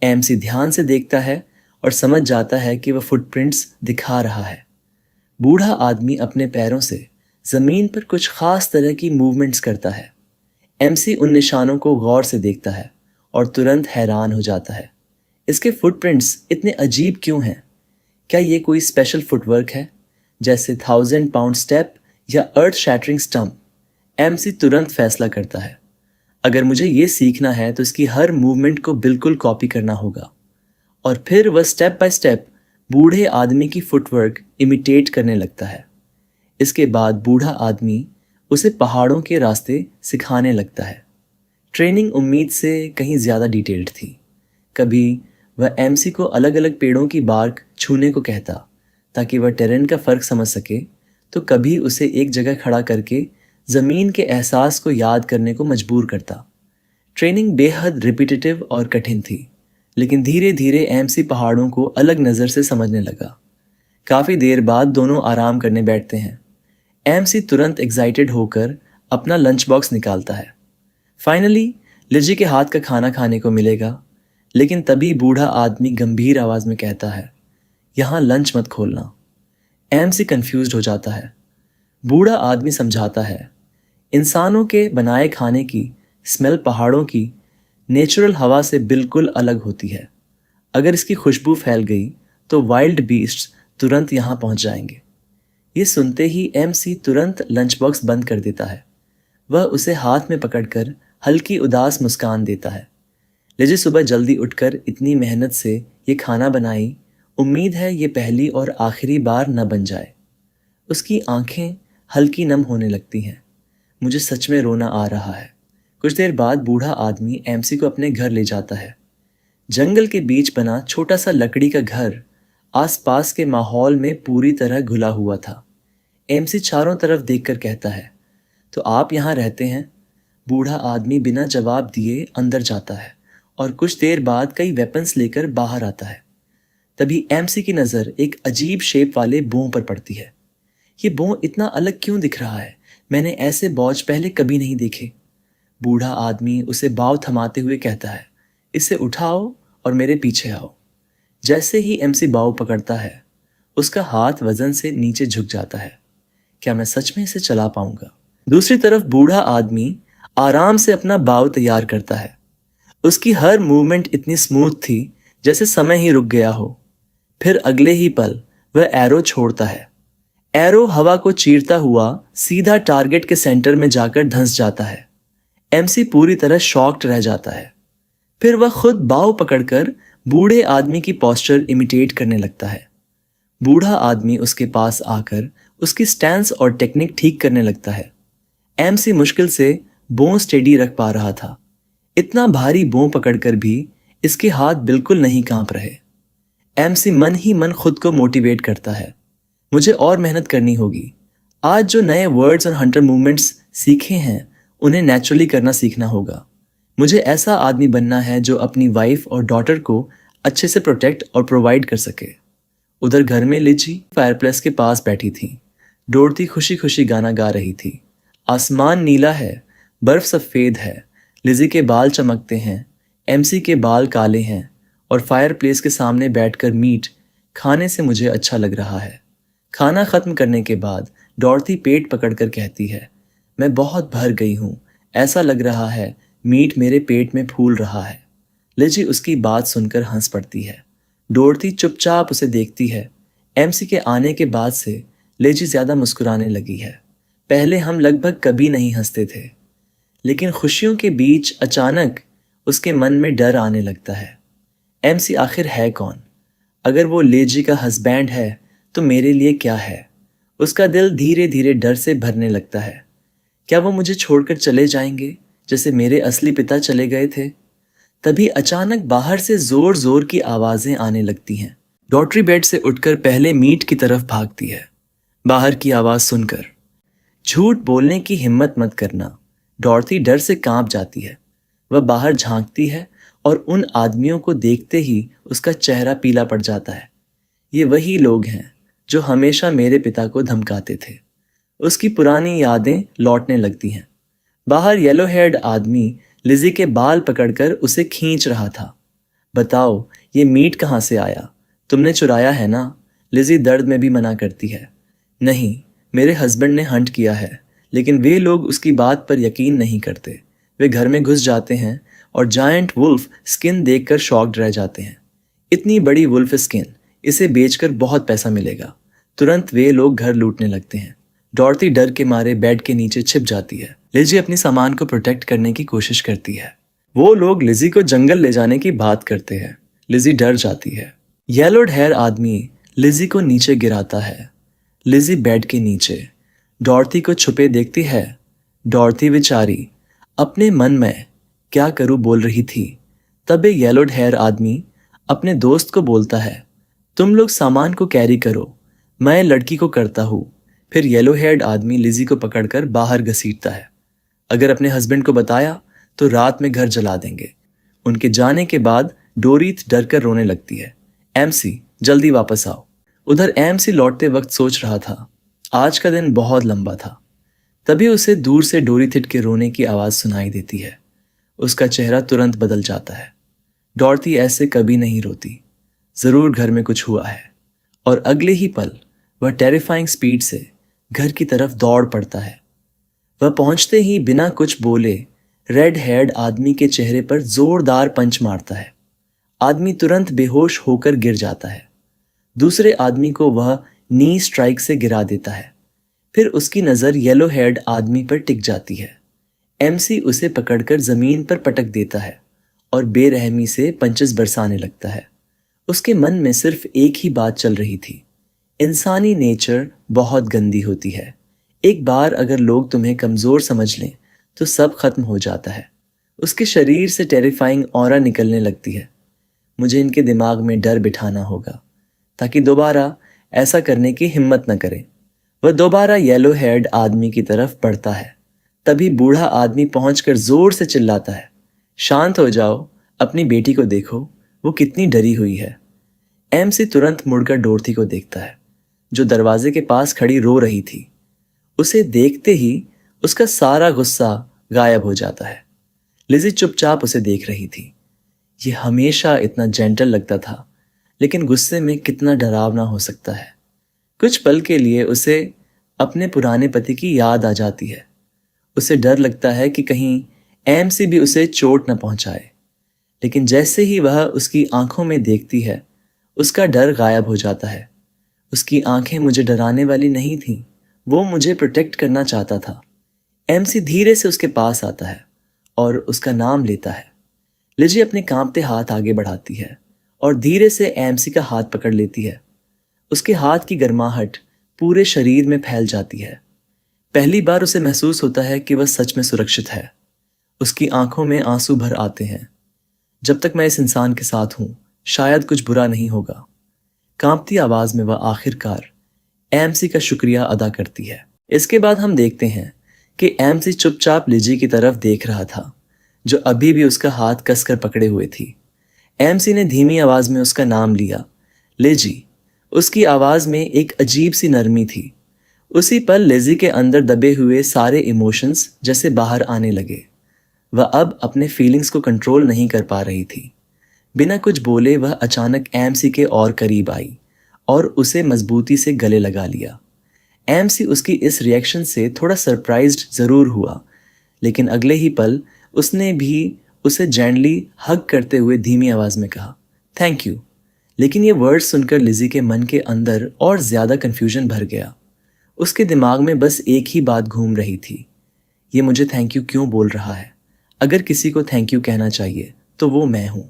S1: एमसी ध्यान से देखता है और समझ जाता है कि वह फुटप्रिंट्स दिखा रहा है। बूढ़ा आदमी अपने पैरों से जमीन पर कुछ खास तरह की मूवमेंट्स करता है। एमसी उन निशानों को गौर से देखता है और तुरंत हैरान हो जाता है। इसके फुटप्रिंट्स इतने अजीब क्यों हैं? क्या ये कोई स्पेशल फुटवर्क है, जैसे 1000 पाउंड स्टेप या अर्थ शैटरिंग स्टंप? एमसी तुरंत फैसला करता है, अगर मुझे ये सीखना है तो इसकी हर मूवमेंट को बिल्कुल कॉपी करना होगा। और फिर वह स्टेप बाय स्टेप बूढ़े आदमी की फुटवर्क इमिटेट करने लगता है। इसके बाद बूढ़ा आदमी उसे पहाड़ों के रास्ते सिखाने लगता है। ट्रेनिंग उम्मीद से कहीं ज़्यादा डिटेल्ड थी। कभी वह एमसी को अलग अलग पेड़ों की बार्क छूने को कहता ताकि वह टेरेन का फर्क समझ सके, तो कभी उसे एक जगह खड़ा करके ज़मीन के एहसास को याद करने को मजबूर करता। ट्रेनिंग बेहद रिपीटेटिव और कठिन थी, लेकिन धीरे धीरे एमसी पहाड़ों को अलग नज़र से समझने लगा। काफ़ी देर बाद दोनों आराम करने बैठते हैं। एमसी तुरंत एक्साइटेड होकर अपना लंच बॉक्स निकालता है। फाइनली लिजी के हाथ का खाना खाने को मिलेगा, लेकिन तभी बूढ़ा आदमी गंभीर आवाज़ में कहता है, यहाँ लंच मत खोलना। एमसी कंफ्यूज्ड हो जाता है। बूढ़ा आदमी समझाता है, इंसानों के बनाए खाने की स्मेल पहाड़ों की नेचुरल हवा से बिल्कुल अलग होती है। अगर इसकी खुशबू फैल गई तो वाइल्ड बीस्ट्स तुरंत यहाँ पहुँच जाएंगे। ये सुनते ही एमसी तुरंत लंच बॉक्स बंद कर देता है। वह उसे हाथ में पकड़कर हल्की उदास मुस्कान देता है। लिजी सुबह जल्दी उठकर इतनी मेहनत से ये खाना बनाई, उम्मीद है ये पहली और आखिरी बार न बन जाए। उसकी आंखें हल्की नम होने लगती हैं। मुझे सच में रोना आ रहा है। कुछ देर बाद बूढ़ा आदमी एमसी को अपने घर ले जाता है। जंगल के बीच बना छोटा सा लकड़ी का घर आसपास के माहौल में पूरी तरह घुला हुआ था। एमसी चारों तरफ देखकर कहता है, तो आप यहाँ रहते हैं? बूढ़ा आदमी बिना जवाब दिए अंदर जाता है और कुछ देर बाद कई वेपन्स लेकर बाहर आता है। तभी एमसी की नज़र एक अजीब शेप वाले बों पर पड़ती है। ये बों इतना अलग क्यों दिख रहा है? मैंने ऐसे बॉज पहले कभी नहीं देखे। बूढ़ा आदमी उसे बाव थमाते हुए कहता है, इसे उठाओ और मेरे पीछे आओ। जैसे ही एमसी बाव पकड़ता है, उसका हाथ वजन से नीचे झुक जाता है। क्या मैं सच में इसे चला पाऊंगा? दूसरी तरफ बूढ़ा आदमी आराम से अपना बाव तैयार करता है। उसकी हर मूवमेंट इतनी स्मूथ थी जैसे समय ही रुक गया हो। फिर अगले ही पल वह एरो छोड़ता है। एरो हवा को चीरता हुआ सीधा टारगेट के सेंटर में जाकर धंस जाता है। एमसी पूरी तरह शॉक्ड रह जाता है। फिर वह खुद बाव पकड़कर बूढ़े आदमी की पोस्चर इमिटेट करने लगता है। बूढ़ा आदमी उसके पास आकर उसकी स्टैंस और टेक्निक ठीक करने लगता है। एमसी मुश्किल से बों स्टेडी रख पा रहा था। इतना भारी बों पकड़कर भी इसके हाथ बिल्कुल नहीं कांप रहे। एमसी मन ही मन खुद को मोटिवेट करता है, मुझे और मेहनत करनी होगी। आज जो नए वर्ड्स और हंटर मूवमेंट्स सीखे हैं उन्हें नेचुरली करना सीखना होगा। मुझे ऐसा आदमी बनना है जो अपनी वाइफ और डॉटर को अच्छे से प्रोटेक्ट और प्रोवाइड कर सके। उधर घर में लिजी फायरप्लेस के पास बैठी थी। डोरती खुशी खुशी गाना गा रही थी। आसमान नीला है, बर्फ सफ़ेद है, लिजी के बाल चमकते हैं, एमसी के बाल काले हैं और फायरप्लेस के सामने बैठकर मीट खाने से मुझे अच्छा लग रहा है। खाना ख़त्म करने के बाद डॉर्थी पेट पकड़कर कहती है, मैं बहुत भर गई हूँ, ऐसा लग रहा है मीट मेरे पेट में फूल रहा है। लिजी उसकी बात सुनकर हंस पड़ती है। डॉर्थी चुपचाप उसे देखती है। एमसी के आने के बाद से लिजी ज़्यादा मुस्कुराने लगी है। पहले हम लगभग कभी नहीं हंसते थे, लेकिन खुशियों के बीच अचानक उसके मन में डर आने लगता है। एमसी आखिर है कौन? अगर वो लेजी का हस्बैंड है तो मेरे लिए क्या है? उसका दिल धीरे धीरे डर से भरने लगता है। क्या वो मुझे छोड़कर चले जाएंगे जैसे मेरे असली पिता चले गए थे? तभी अचानक बाहर से जोर जोर की आवाजें आने लगती हैं। डॉटरी बेड से उठकर पहले मीट की तरफ भागती है। बाहर की आवाज सुनकर झूठ बोलने की हिम्मत मत करना। डॉर्थी डर से कांप जाती है। वह बाहर झांकती है और उन आदमियों को देखते ही उसका चेहरा पीला पड़ जाता है। ये वही लोग हैं जो हमेशा मेरे पिता को धमकाते थे। उसकी पुरानी यादें लौटने लगती हैं। बाहर येलो हेयर्ड आदमी लिजी के बाल पकड़कर उसे खींच रहा था। बताओ, ये मीट कहाँ से आया? तुमने चुराया है ना? लिजी दर्द में भी मना करती है। नहीं, मेरे हस्बैंड ने हंट किया है, लेकिन वे लोग उसकी बात पर यकीन नहीं करते। वे घर में घुस जाते हैं और जायंट वुल्फ स्किन देखकर शॉक्ड रह जाते हैं। इतनी बड़ी वुल्फ स्किन, इसे बेचकर बहुत पैसा मिलेगा। तुरंत वे लोग घर लूटने लगते हैं। डॉर्थी डर के मारे बेड के नीचे छिप जाती है। लिजी अपनी सामान को प्रोटेक्ट करने की कोशिश करती है। वो लोग लिजी को जंगल ले जाने की बात करते हैं। लिजी डर जाती है। येलोड हेयर आदमी लिजी को नीचे गिराता है। लिजी बेड के नीचे डॉर्थी को छुपे देखती है। डॉर्थी बेचारी अपने मन में क्या करूं बोल रही थी। तब एक येलोड हेयर आदमी अपने दोस्त को बोलता है, तुम लोग सामान को कैरी करो, मैं लड़की को करता हूँ। फिर येलो हेयर्ड आदमी लिजी को पकड़कर बाहर घसीटता है। अगर अपने हस्बैंड को बताया तो रात में घर जला देंगे। उनके जाने के बाद डोरीथ डर कर रोने लगती है। एमसी, जल्दी वापस आओ। उधर एमसी लौटते वक्त सोच रहा था, आज का दिन बहुत लंबा था। तभी उसे दूर से डोरीथिट के रोने की आवाज सुनाई देती है। उसका चेहरा तुरंत बदल जाता है। डॉर्थी ऐसे कभी नहीं रोती, जरूर घर में कुछ हुआ है। और अगले ही पल वह टेरिफाइंग स्पीड से घर की तरफ दौड़ पड़ता है। वह पहुंचते ही बिना कुछ बोले रेड हेयर्ड आदमी के चेहरे पर जोरदार पंच मारता है। आदमी तुरंत बेहोश होकर गिर जाता है। दूसरे आदमी को वह नी स्ट्राइक से गिरा देता है। फिर उसकी नजर येलो हेयर्ड आदमी पर टिक जाती है। एमसी उसे पकड़कर जमीन पर पटक देता है और बेरहमी से पंचेस बरसाने लगता है। उसके मन में सिर्फ एक ही बात चल रही थी, इंसानी नेचर बहुत गंदी होती है। एक बार अगर लोग तुम्हें कमजोर समझ लें तो सब खत्म हो जाता है। उसके शरीर से टेरिफाइंग ऑरा निकलने लगती है। मुझे इनके दिमाग में डर बिठाना होगा ताकि दोबारा ऐसा करने की हिम्मत न करें। वह दोबारा येलो हेयर्ड आदमी की तरफ बढ़ता है। तभी बूढ़ा आदमी पहुंचकर जोर से चिल्लाता है, शांत हो जाओ, अपनी बेटी को देखो, वो कितनी डरी हुई है। एमसी तुरंत मुड़कर डोरथी को देखता है, जो दरवाजे के पास खड़ी रो रही थी। उसे देखते ही उसका सारा गुस्सा गायब हो जाता है। लिजी चुपचाप उसे देख रही थी। ये हमेशा इतना जेंटल लगता था, लेकिन गुस्से में कितना डरावना हो सकता है। कुछ पल के लिए उसे अपने पुराने पति की याद आ जाती है। उसे डर लगता है कि कहीं एमसी भी उसे चोट न पहुंचाए। लेकिन जैसे ही वह उसकी आंखों में देखती है, उसका डर गायब हो जाता है। उसकी आंखें मुझे डराने वाली नहीं थीं, वो मुझे प्रोटेक्ट करना चाहता था। एमसी धीरे से उसके पास आता है और उसका नाम लेता है। लिजी अपने कांपते हाथ आगे बढ़ाती है और धीरे से एमसी का हाथ पकड़ लेती है। उसके हाथ की गर्माहट पूरे शरीर में फैल जाती है। पहली बार उसे महसूस होता है कि वह सच में सुरक्षित है। उसकी आंखों में आंसू भर आते हैं। जब तक मैं इस इंसान के साथ हूं, शायद कुछ बुरा नहीं होगा। कांपती आवाज में वह आखिरकार एमसी का शुक्रिया अदा करती है। इसके बाद हम देखते हैं कि एमसी चुपचाप लिजी की तरफ देख रहा था, जो अभी भी उसका हाथ कसकर पकड़े हुए थी। एमसी ने धीमी आवाज में उसका नाम लिया, लिजी। उसकी आवाज में एक अजीब सी नरमी थी। उसी पल लिजी के अंदर दबे हुए सारे इमोशंस जैसे बाहर आने लगे। वह अब अपने फीलिंग्स को कंट्रोल नहीं कर पा रही थी। बिना कुछ बोले वह अचानक एमसी के और करीब आई और उसे मजबूती से गले लगा लिया। एमसी उसकी इस रिएक्शन से थोड़ा सरप्राइज्ड जरूर हुआ, लेकिन अगले ही पल उसने भी उसे जेंटली हग करते हुए धीमी आवाज में कहा, थैंक यू। लेकिन ये वर्ड सुनकर लिजी के मन के अंदर और ज्यादा कंफ्यूजन भर गया। उसके दिमाग में बस एक ही बात घूम रही थी, ये मुझे थैंक यू क्यों बोल रहा है? अगर किसी को थैंक यू कहना चाहिए तो वो मैं हूं।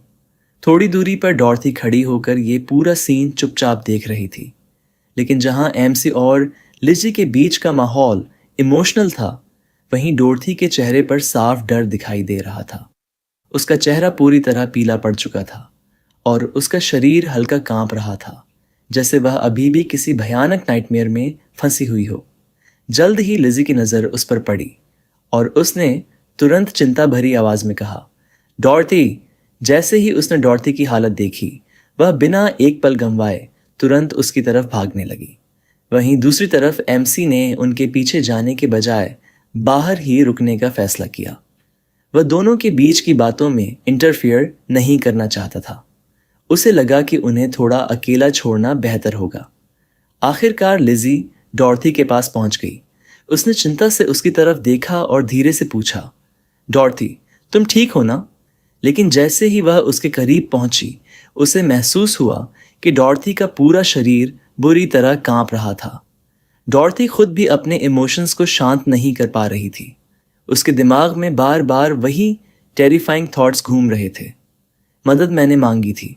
S1: थोड़ी दूरी पर डॉर्थी खड़ी होकर ये पूरा सीन चुपचाप देख रही थी। लेकिन जहां एमसी और लिजी के बीच का माहौल इमोशनल था, वहीं डॉर्थी के चेहरे पर साफ डर दिखाई दे रहा था। उसका चेहरा पूरी तरह पीला पड़ चुका था और उसका शरीर हल्का कांप रहा था, जैसे वह अभी भी किसी भयानक नाइटमेयर में फंसी हुई हो। जल्द ही लिजी की नजर उस पर पड़ी और उसने तुरंत चिंता भरी आवाज में कहा, डॉर्थी। जैसे ही उसने डॉर्थी की हालत देखी, वह बिना एक पल गंवाए तुरंत उसकी तरफ भागने लगी। वहीं दूसरी तरफ एमसी ने उनके पीछे जाने के बजाय बाहर ही रुकने का फैसला किया। वह दोनों के बीच की बातों में इंटरफियर नहीं करना चाहता था। उसे लगा कि उन्हें थोड़ा अकेला छोड़ना बेहतर होगा। आखिरकार लिजी डॉर्थी के पास पहुंच गई। उसने चिंता से उसकी तरफ देखा और धीरे से पूछा, डॉर्थी, तुम ठीक हो ना? लेकिन जैसे ही वह उसके करीब पहुंची, उसे महसूस हुआ कि डॉर्थी का पूरा शरीर बुरी तरह कांप रहा था। डॉर्थी खुद भी अपने इमोशंस को शांत नहीं कर पा रही थी। उसके दिमाग में बार बार वही टेरिफाइंग थॉट्स घूम रहे थे। मदद मैंने मांगी थी,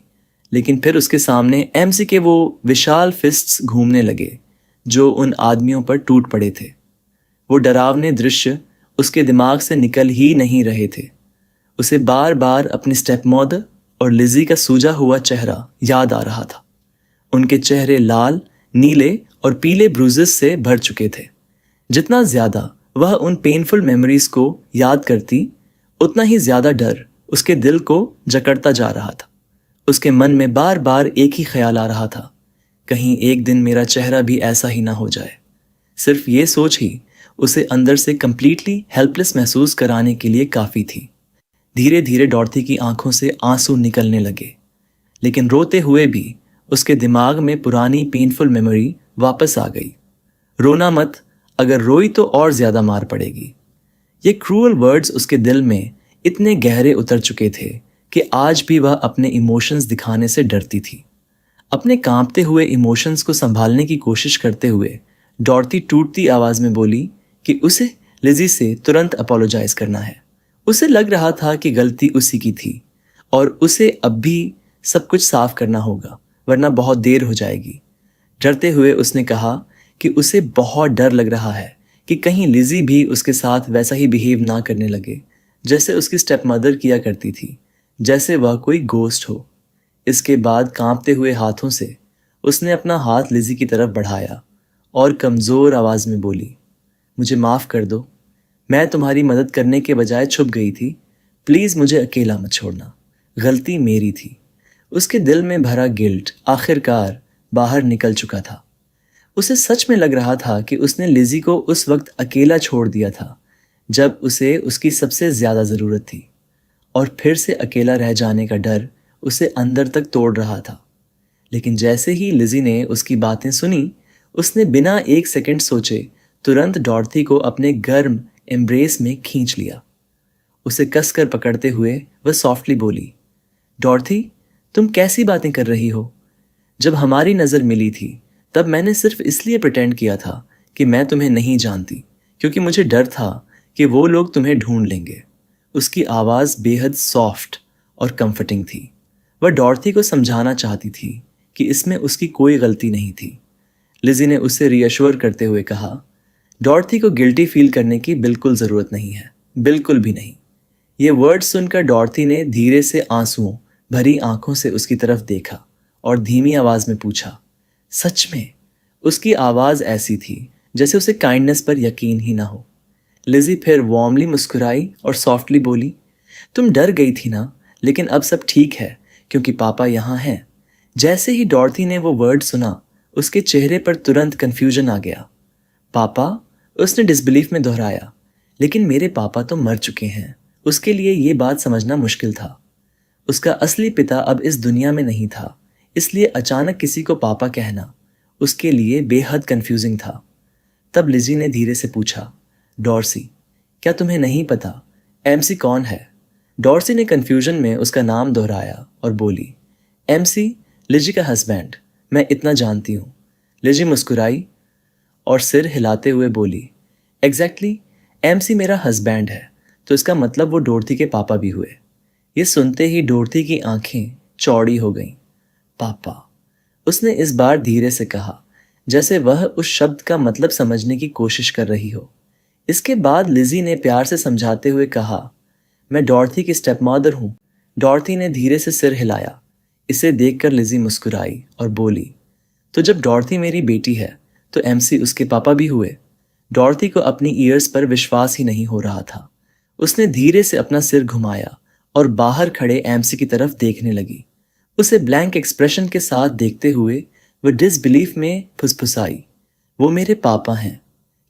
S1: लेकिन फिर उसके सामने एमसी के वो विशाल फिस्ट्स घूमने लगे जो उन आदमियों पर टूट पड़े थे। वो डरावने दृश्य उसके दिमाग से निकल ही नहीं रहे थे। उसे बार बार अपनी स्टेप मदर और लिजी का सूजा हुआ चेहरा याद आ रहा था। उनके चेहरे लाल, नीले और पीले ब्रूजेस से भर चुके थे। जितना ज्यादा वह उन पेनफुल मेमोरीज को याद करती, उतना ही ज्यादा डर उसके दिल को जकड़ता जा रहा था। उसके मन में बार बार एक ही ख्याल आ रहा था, कहीं एक दिन मेरा चेहरा भी ऐसा ही ना हो जाए। सिर्फ ये सोच ही उसे अंदर से कंप्लीटली हेल्पलेस महसूस कराने के लिए काफी थी। धीरे धीरे डॉर्थी की आंखों से आंसू निकलने लगे, लेकिन रोते हुए भी उसके दिमाग में पुरानी पेनफुल मेमोरी वापस आ गई। रोना मत, अगर रोई तो और ज्यादा मार पड़ेगी। ये क्रूअल वर्ड्स उसके दिल में इतने गहरे उतर चुके थे कि आज भी वह अपने इमोशंस दिखाने से डरती थी। अपने कांपते हुए इमोशंस को संभालने की कोशिश करते हुए डॉर्थी टूटती आवाज में बोली कि उसे लिजी से तुरंत अपोलोजाइज करना है। उसे लग रहा था कि गलती उसी की थी और उसे अब भी सब कुछ साफ करना होगा, वरना बहुत देर हो जाएगी। डरते हुए उसने कहा कि उसे बहुत डर लग रहा है कि कहीं लिजी भी उसके साथ वैसा ही बिहेव ना करने लगे जैसे उसकी स्टेप मदर किया करती थी, जैसे वह कोई गोस्ट हो। इसके बाद कांपते हुए हाथों से उसने अपना हाथ लिजी की तरफ बढ़ाया और कमज़ोर आवाज़ में बोली, मुझे माफ़ कर दो, मैं तुम्हारी मदद करने के बजाय छुप गई थी। प्लीज़ मुझे अकेला मत छोड़ना, गलती मेरी थी। उसके दिल में भरा गिल्ट आखिरकार बाहर निकल चुका था। उसे सच में लग रहा था कि उसने लिजी को उस वक्त अकेला छोड़ दिया था जब उसे उसकी सबसे ज़्यादा ज़रूरत थी, और फिर से अकेला रह जाने का डर उसे अंदर तक तोड़ रहा था। लेकिन जैसे ही लिजी ने उसकी बातें सुनी, उसने बिना एक सेकंड सोचे तुरंत डॉर्थी को अपने गर्म एम्ब्रेस में खींच लिया। उसे कसकर पकड़ते हुए वह सॉफ्टली बोली, डॉर्थी, तुम कैसी बातें कर रही हो? जब हमारी नज़र मिली थी तब मैंने सिर्फ इसलिए प्रिटेंड किया था कि मैं तुम्हें नहीं जानती, क्योंकि मुझे डर था कि वो लोग तुम्हें ढूंढ लेंगे। उसकी आवाज़ बेहद सॉफ्ट और कंफर्टिंग थी। वह डॉर्थी को समझाना चाहती थी कि इसमें उसकी कोई गलती नहीं थी। लिजी ने उसे रीअश्योर करते हुए कहा, डॉर्थी को गिल्टी फील करने की बिल्कुल ज़रूरत नहीं है, बिल्कुल भी नहीं। ये वर्ड सुनकर डॉर्थी ने धीरे से आंसुओं भरी आंखों से उसकी तरफ देखा और धीमी आवाज़ में पूछा, सच में? उसकी आवाज़ ऐसी थी जैसे उसे काइंडनेस पर यकीन ही ना हो। लिजी फिर वार्मली मुस्कुराई और सॉफ्टली बोली, तुम डर गई थी ना, लेकिन अब सब ठीक है क्योंकि पापा यहाँ हैं। जैसे ही डॉर्थी ने वो वर्ड सुना, उसके चेहरे पर तुरंत कन्फ्यूजन आ गया। पापा? उसने डिसबिलीफ में दोहराया। लेकिन मेरे पापा तो मर चुके हैं। उसके लिए ये बात समझना मुश्किल था। उसका असली पिता अब इस दुनिया में नहीं था, इसलिए अचानक किसी को पापा कहना उसके लिए बेहद कंफ्यूजिंग था। तब लिजी ने धीरे से पूछा, डॉर्सी, क्या तुम्हें नहीं पता एमसी कौन है? डॉर्सी ने कंफ्यूजन में उसका नाम दोहराया और बोली, एमसी लिजी का हस्बैंड, मैं इतना जानती हूँ। लिजी मुस्कुराई और सिर हिलाते हुए बोली, एग्जैक्टली, एमसी मेरा हस्बैंड है, तो इसका मतलब वो डॉर्थी के पापा भी हुए। ये सुनते ही डॉर्थी की आंखें चौड़ी हो गईं। पापा, उसने इस बार धीरे से कहा, जैसे वह उस शब्द का मतलब समझने की कोशिश कर रही हो। इसके बाद लिजी ने प्यार से समझाते हुए कहा, मैं डॉर्थी की स्टेप मदर हूँ। डॉर्थी ने धीरे से सिर हिलाया। इसे देखकर लिजी मुस्कुराई और बोली, तो जब डॉर्थी मेरी बेटी है तो एमसी उसके पापा भी हुए। डॉर्थी को अपनी ईयर्स पर विश्वास ही नहीं हो रहा था। उसने धीरे से अपना सिर घुमाया और बाहर खड़े एमसी की तरफ देखने लगी। उसे ब्लैंक एक्सप्रेशन के साथ देखते हुए वह डिसबिलीफ में फुसफुसाई, वो मेरे पापा हैं।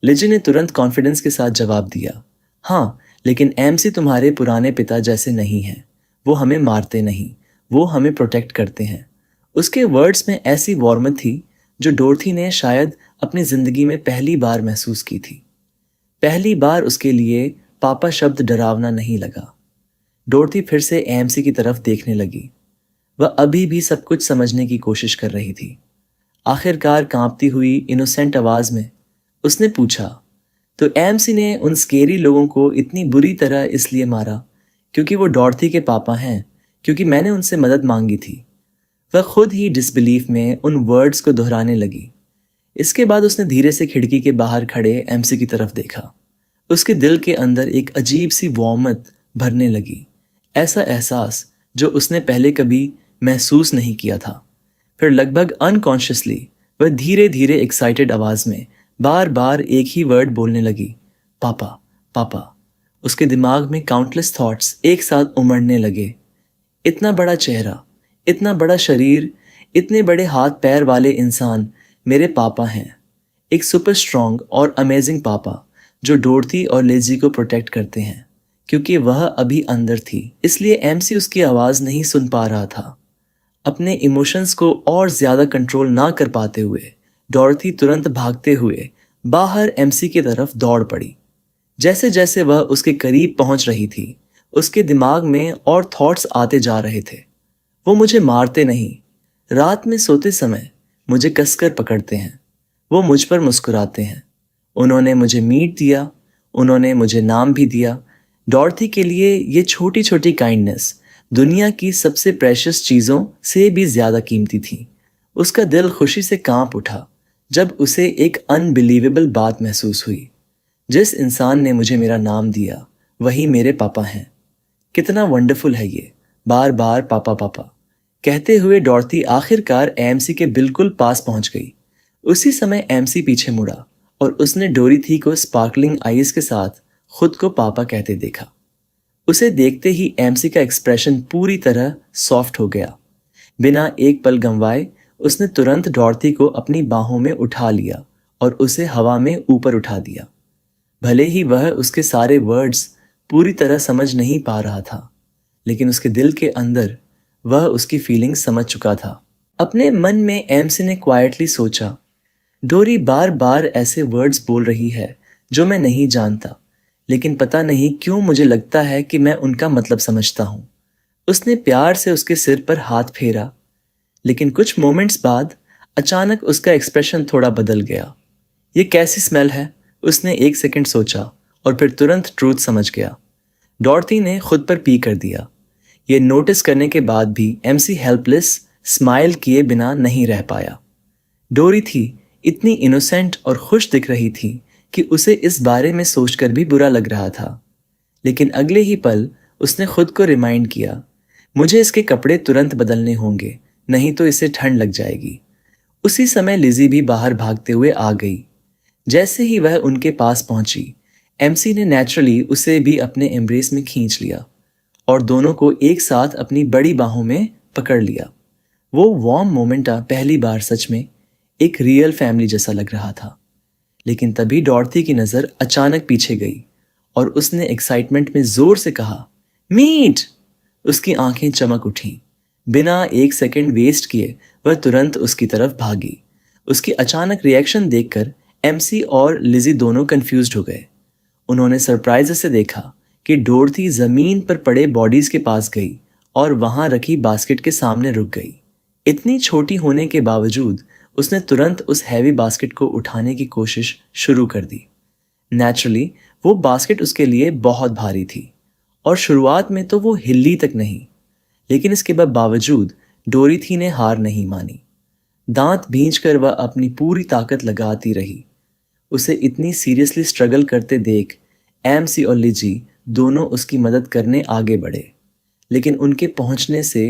S1: लिजी ने तुरंत कॉन्फिडेंस के साथ जवाब दिया, हाँ, लेकिन एमसी तुम्हारे पुराने पिता जैसे नहीं हैं। वो हमें मारते नहीं, वो हमें प्रोटेक्ट करते हैं। उसके वर्ड्स में ऐसी वार्मथ थी जो डॉर्थी ने शायद अपनी जिंदगी में पहली बार महसूस की थी। पहली बार उसके लिए पापा शब्द डरावना नहीं लगा। डॉर्थी फिर से एमसी की तरफ देखने लगी। वह अभी भी सब कुछ समझने की कोशिश कर रही थी। आखिरकार कांपती हुई इनोसेंट आवाज में उसने पूछा, तो एमसी ने उन स्केरी लोगों को इतनी बुरी तरह इसलिए मारा क्योंकि वो डॉर्थी के पापा हैं, क्योंकि मैंने उनसे मदद मांगी थी। वह खुद ही डिसबिलीफ में उन वर्ड्स को दोहराने लगी। इसके बाद उसने धीरे से खिड़की के बाहर खड़े एमसी की तरफ देखा। उसके दिल के अंदर एक अजीब सी वार्मथ भरने लगी। ऐसा एहसास जो उसने पहले कभी महसूस नहीं किया था। फिर लगभग अनकॉन्शियसली वह धीरे धीरे एक्साइटेड आवाज में बार बार एक ही वर्ड बोलने लगी, पापा पापा। उसके दिमाग में काउंटलेस थॉट्स एक साथ उमड़ने लगे। इतना बड़ा चेहरा, इतना बड़ा शरीर, इतने बड़े हाथ पैर वाले इंसान मेरे पापा हैं। एक सुपर स्ट्रॉन्ग और अमेजिंग पापा जो डोरथी और लेजी को प्रोटेक्ट करते हैं। क्योंकि वह अभी अंदर थी, इसलिए एमसी उसकी आवाज़ नहीं सुन पा रहा था। अपने इमोशंस को और ज़्यादा कंट्रोल ना कर पाते हुए डोरथी तुरंत भागते हुए बाहर एमसी की तरफ दौड़ पड़ी। जैसे जैसे वह उसके करीब पहुंच रही थी, उसके दिमाग में और थॉट्स आते जा रहे थे। वो मुझे मारते नहीं, रात में सोते समय मुझे कसकर पकड़ते हैं। वो मुझ पर मुस्कुराते हैं। उन्होंने मुझे मीट दिया, उन्होंने मुझे नाम भी दिया। डॉर्थी के लिए ये छोटी छोटी काइंडनेस दुनिया की सबसे प्रेशियस चीज़ों से भी ज़्यादा कीमती थी। उसका दिल खुशी से कांप उठा जब उसे एक अनबिलीवेबल बात महसूस हुई। जिस इंसान ने मुझे मेरा नाम दिया वही मेरे पापा हैं। कितना वंडरफुल है ये, बार बार पापा पापा कहते हुए डॉर्थी आखिरकार एमसी के बिल्कुल पास पहुंच गई। उसी समय एमसी पीछे मुड़ा और उसने डोरीथी को स्पार्कलिंग आईज के साथ खुद को पापा कहते देखा। उसे देखते ही एमसी का एक्सप्रेशन पूरी तरह सॉफ्ट हो गया। बिना एक पल गंवाए उसने तुरंत डॉर्थी को अपनी बाहों में उठा लिया और उसे हवा में ऊपर उठा दिया। भले ही वह उसके सारे वर्ड्स पूरी तरह समझ नहीं पा रहा था, लेकिन उसके दिल के अंदर वह उसकी फीलिंग्स समझ चुका था। अपने मन में एमसी ने क्वाइटली सोचा, डोरी बार बार ऐसे वर्ड्स बोल रही है जो मैं नहीं जानता, लेकिन पता नहीं क्यों मुझे लगता है कि मैं उनका मतलब समझता हूँ। उसने प्यार से उसके सिर पर हाथ फेरा, लेकिन कुछ मोमेंट्स बाद अचानक उसका एक्सप्रेशन थोड़ा बदल गया। ये कैसी स्मेल है? उसने एक सेकंड सोचा और फिर तुरंत ट्रूथ समझ गया। डॉर्थी ने खुद पर पी कर दिया। ये नोटिस करने के बाद भी एमसी हेल्पलेस स्माइल किए बिना नहीं रह पाया। डोरीथी इतनी इनोसेंट और खुश दिख रही थी कि उसे इस बारे में सोचकर भी बुरा लग रहा था। लेकिन अगले ही पल उसने खुद को रिमाइंड किया, मुझे इसके कपड़े तुरंत बदलने होंगे, नहीं तो इसे ठंड लग जाएगी। उसी समय लिजी भी बाहर भागते हुए आ गई। जैसे ही वह उनके पास पहुंची, एमसी ने नेचुरली उसे भी अपने एम्ब्रेस में खींच लिया और दोनों को एक साथ अपनी बड़ी बाहों में पकड़ लिया। वो वार्म मोमेंट पहली बार सच में एक रियल फैमिली जैसा लग रहा था। लेकिन तभी डॉर्थी की नज़र अचानक पीछे गई और उसने एक्साइटमेंट में जोर से कहा, मीट। उसकी आंखें चमक उठीं। बिना एक सेकंड वेस्ट किए वह तुरंत उसकी तरफ भागी। उसकी अचानक रिएक्शन देखकर एमसी और लिजी दोनों कंफ्यूज्ड हो गए। उन्होंने सरप्राइज से देखा कि डोरथी जमीन पर पड़े बॉडीज के पास गई और वहां रखी बास्केट के सामने रुक गई। इतनी छोटी होने के बावजूद उसने तुरंत उस हैवी बास्केट को उठाने की कोशिश शुरू कर दी। नेचुरली वो बास्केट उसके लिए बहुत भारी थी और शुरुआत में तो वो हिल्ली तक नहीं, लेकिन इसके बावजूद डोरीथी ने हार नहीं मानी। दांत भींचकर वह अपनी पूरी ताकत लगाती रही। उसे इतनी सीरियसली स्ट्रगल करते देख एमसी और लिजी दोनों उसकी मदद करने आगे बढ़े, लेकिन उनके पहुंचने से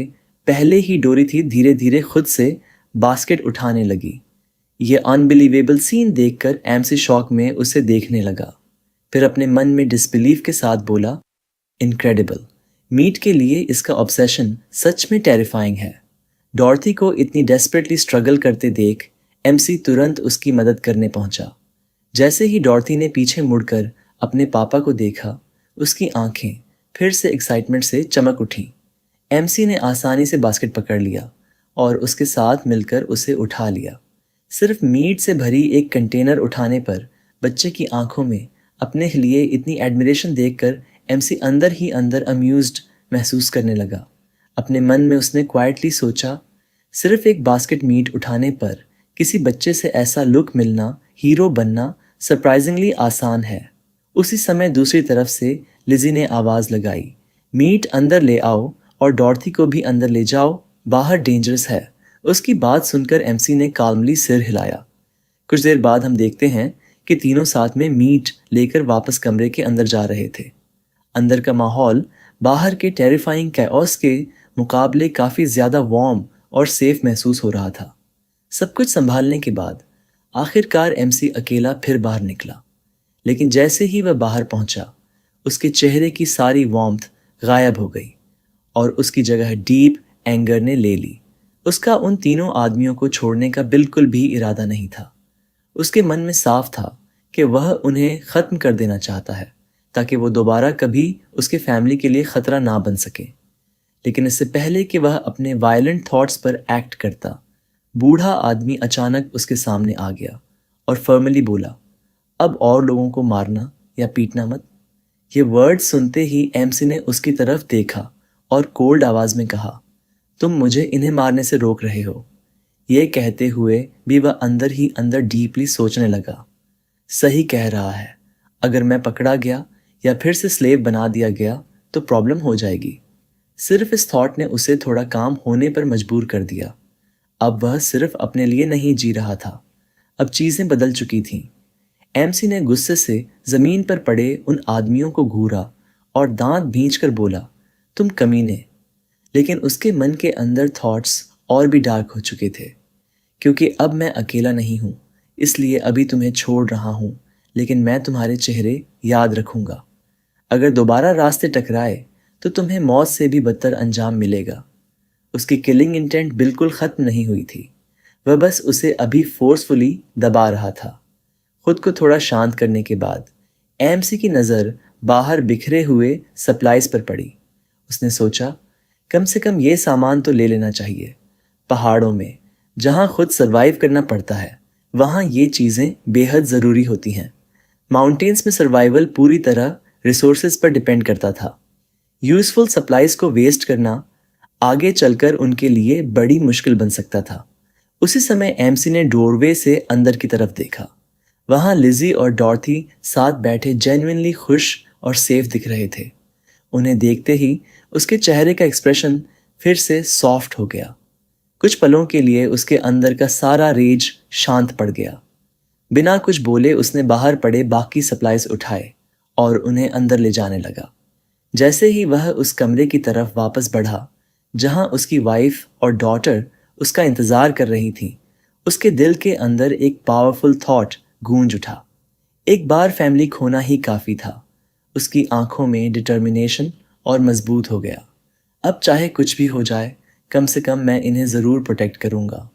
S1: पहले ही डोरीथी धीरे धीरे खुद से बास्केट उठाने लगी। ये अनबिलीवेबल सीन देखकर एमसी शॉक में उसे देखने लगा। फिर अपने मन में डिसबिलीफ के साथ बोला, इनक्रेडिबल। मीट के लिए इसका ऑब्सेशन सच में टेरिफाइंग है। डॉर्थी को इतनी डेस्परेटली स्ट्रगल करते देख एमसी तुरंत उसकी मदद करने पहुंचा। जैसे ही डॉर्थी ने पीछे मुड़कर अपने पापा को देखा, उसकी आंखें फिर से एक्साइटमेंट से चमक उठी। एमसी ने आसानी से बास्केट पकड़ लिया और उसके साथ मिलकर उसे उठा लिया। सिर्फ मीट से भरी एक कंटेनर उठाने पर बच्चे की आंखों में अपने लिए इतनी एडमिरेशन देखकर एमसी अंदर ही अंदर अम्यूज्ड महसूस करने लगा। अपने मन में उसने क्वाइटली सोचा, सिर्फ एक बास्केट मीट उठाने पर किसी बच्चे से ऐसा लुक मिलना, हीरो बनना सरप्राइजिंगली आसान है। उसी समय दूसरी तरफ से लिजी ने आवाज़ लगाई, मीट अंदर ले आओ और डॉर्थी को भी अंदर ले जाओ, बाहर डेंजरस है। उसकी बात सुनकर एमसी ने काल्मली सिर हिलाया। कुछ देर बाद हम देखते हैं कि तीनों साथ में मीट लेकर वापस कमरे के अंदर जा रहे थे। अंदर का माहौल बाहर के टेरिफाइंग कैओस के मुकाबले काफ़ी ज़्यादा वार्म और सेफ महसूस हो रहा था। सब कुछ संभालने के बाद आखिरकार एमसी अकेला फिर बाहर निकला, लेकिन जैसे ही वह बाहर पहुंचा, उसके चेहरे की सारी वार्मथ गायब हो गई और उसकी जगह डीप एंगर ने ले ली। उसका उन तीनों आदमियों को छोड़ने का बिल्कुल भी इरादा नहीं था। उसके मन में साफ था कि वह उन्हें ख़त्म कर देना चाहता है ताकि वो दोबारा कभी उसके फैमिली के लिए ख़तरा ना बन सके। लेकिन इससे पहले कि वह अपने वायलेंट थॉट्स पर एक्ट करता, बूढ़ा आदमी अचानक उसके सामने आ गया और फॉर्मली बोला, अब और लोगों को मारना या पीटना मत। ये वर्ड सुनते ही एमसी ने उसकी तरफ देखा और कोल्ड आवाज़ में कहा, तुम मुझे इन्हें मारने से रोक रहे हो। ये कहते हुए भी वह अंदर ही अंदर डीपली सोचने लगा, सही कह रहा है, अगर मैं पकड़ा गया या फिर से स्लेव बना दिया गया तो प्रॉब्लम हो जाएगी। सिर्फ इस थॉट ने उसे थोड़ा काम होने पर मजबूर कर दिया। अब वह सिर्फ अपने लिए नहीं जी रहा था, अब चीज़ें बदल चुकी थीं। एमसी ने गुस्से से ज़मीन पर पड़े उन आदमियों को घूरा और दांत भींचकर बोला, तुम कमीने। लेकिन उसके मन के अंदर थॉट्स और भी डार्क हो चुके थे, क्योंकि अब मैं अकेला नहीं हूँ, इसलिए अभी तुम्हें छोड़ रहा हूँ, लेकिन मैं तुम्हारे चेहरे याद रखूँगा। अगर दोबारा रास्ते टकराए तो तुम्हें मौत से भी बदतर अंजाम मिलेगा। उसकी किलिंग इंटेंट बिल्कुल ख़त्म नहीं हुई थी, वह बस उसे अभी फोर्सफुली दबा रहा था। खुद को थोड़ा शांत करने के बाद एमसी की नज़र बाहर बिखरे हुए सप्लाईज पर पड़ी। उसने सोचा, कम से कम ये सामान तो ले लेना चाहिए। पहाड़ों में जहाँ खुद सरवाइव करना पड़ता है, वहाँ ये चीज़ें बेहद ज़रूरी होती हैं। माउंटेन्स में सर्वाइवल पूरी तरह रिसोर्सेज पर डिपेंड करता था। यूज़फुल सप्लाईज को वेस्ट करना आगे चलकर उनके लिए बड़ी मुश्किल बन सकता था। उसी समय एमसी ने डोरवे से अंदर की तरफ देखा। वहाँ लिजी और डॉर्थी साथ बैठे जेन्युइनली खुश और सेफ दिख रहे थे। उन्हें देखते ही उसके चेहरे का एक्सप्रेशन फिर से सॉफ्ट हो गया। कुछ पलों के लिए उसके अंदर का सारा रेज शांत पड़ गया। बिना कुछ बोले उसने बाहर पड़े बाकी सप्लाईज उठाए और उन्हें अंदर ले जाने लगा। जैसे ही वह उस कमरे की तरफ वापस बढ़ा जहां उसकी वाइफ और डॉटर उसका इंतज़ार कर रही थी, उसके दिल के अंदर एक पावरफुल थॉट गूंज उठा, एक बार फैमिली खोना ही काफ़ी था। उसकी आंखों में डिटर्मिनेशन और मजबूत हो गया। अब चाहे कुछ भी हो जाए, कम से कम मैं इन्हें ज़रूर प्रोटेक्ट करूँगा।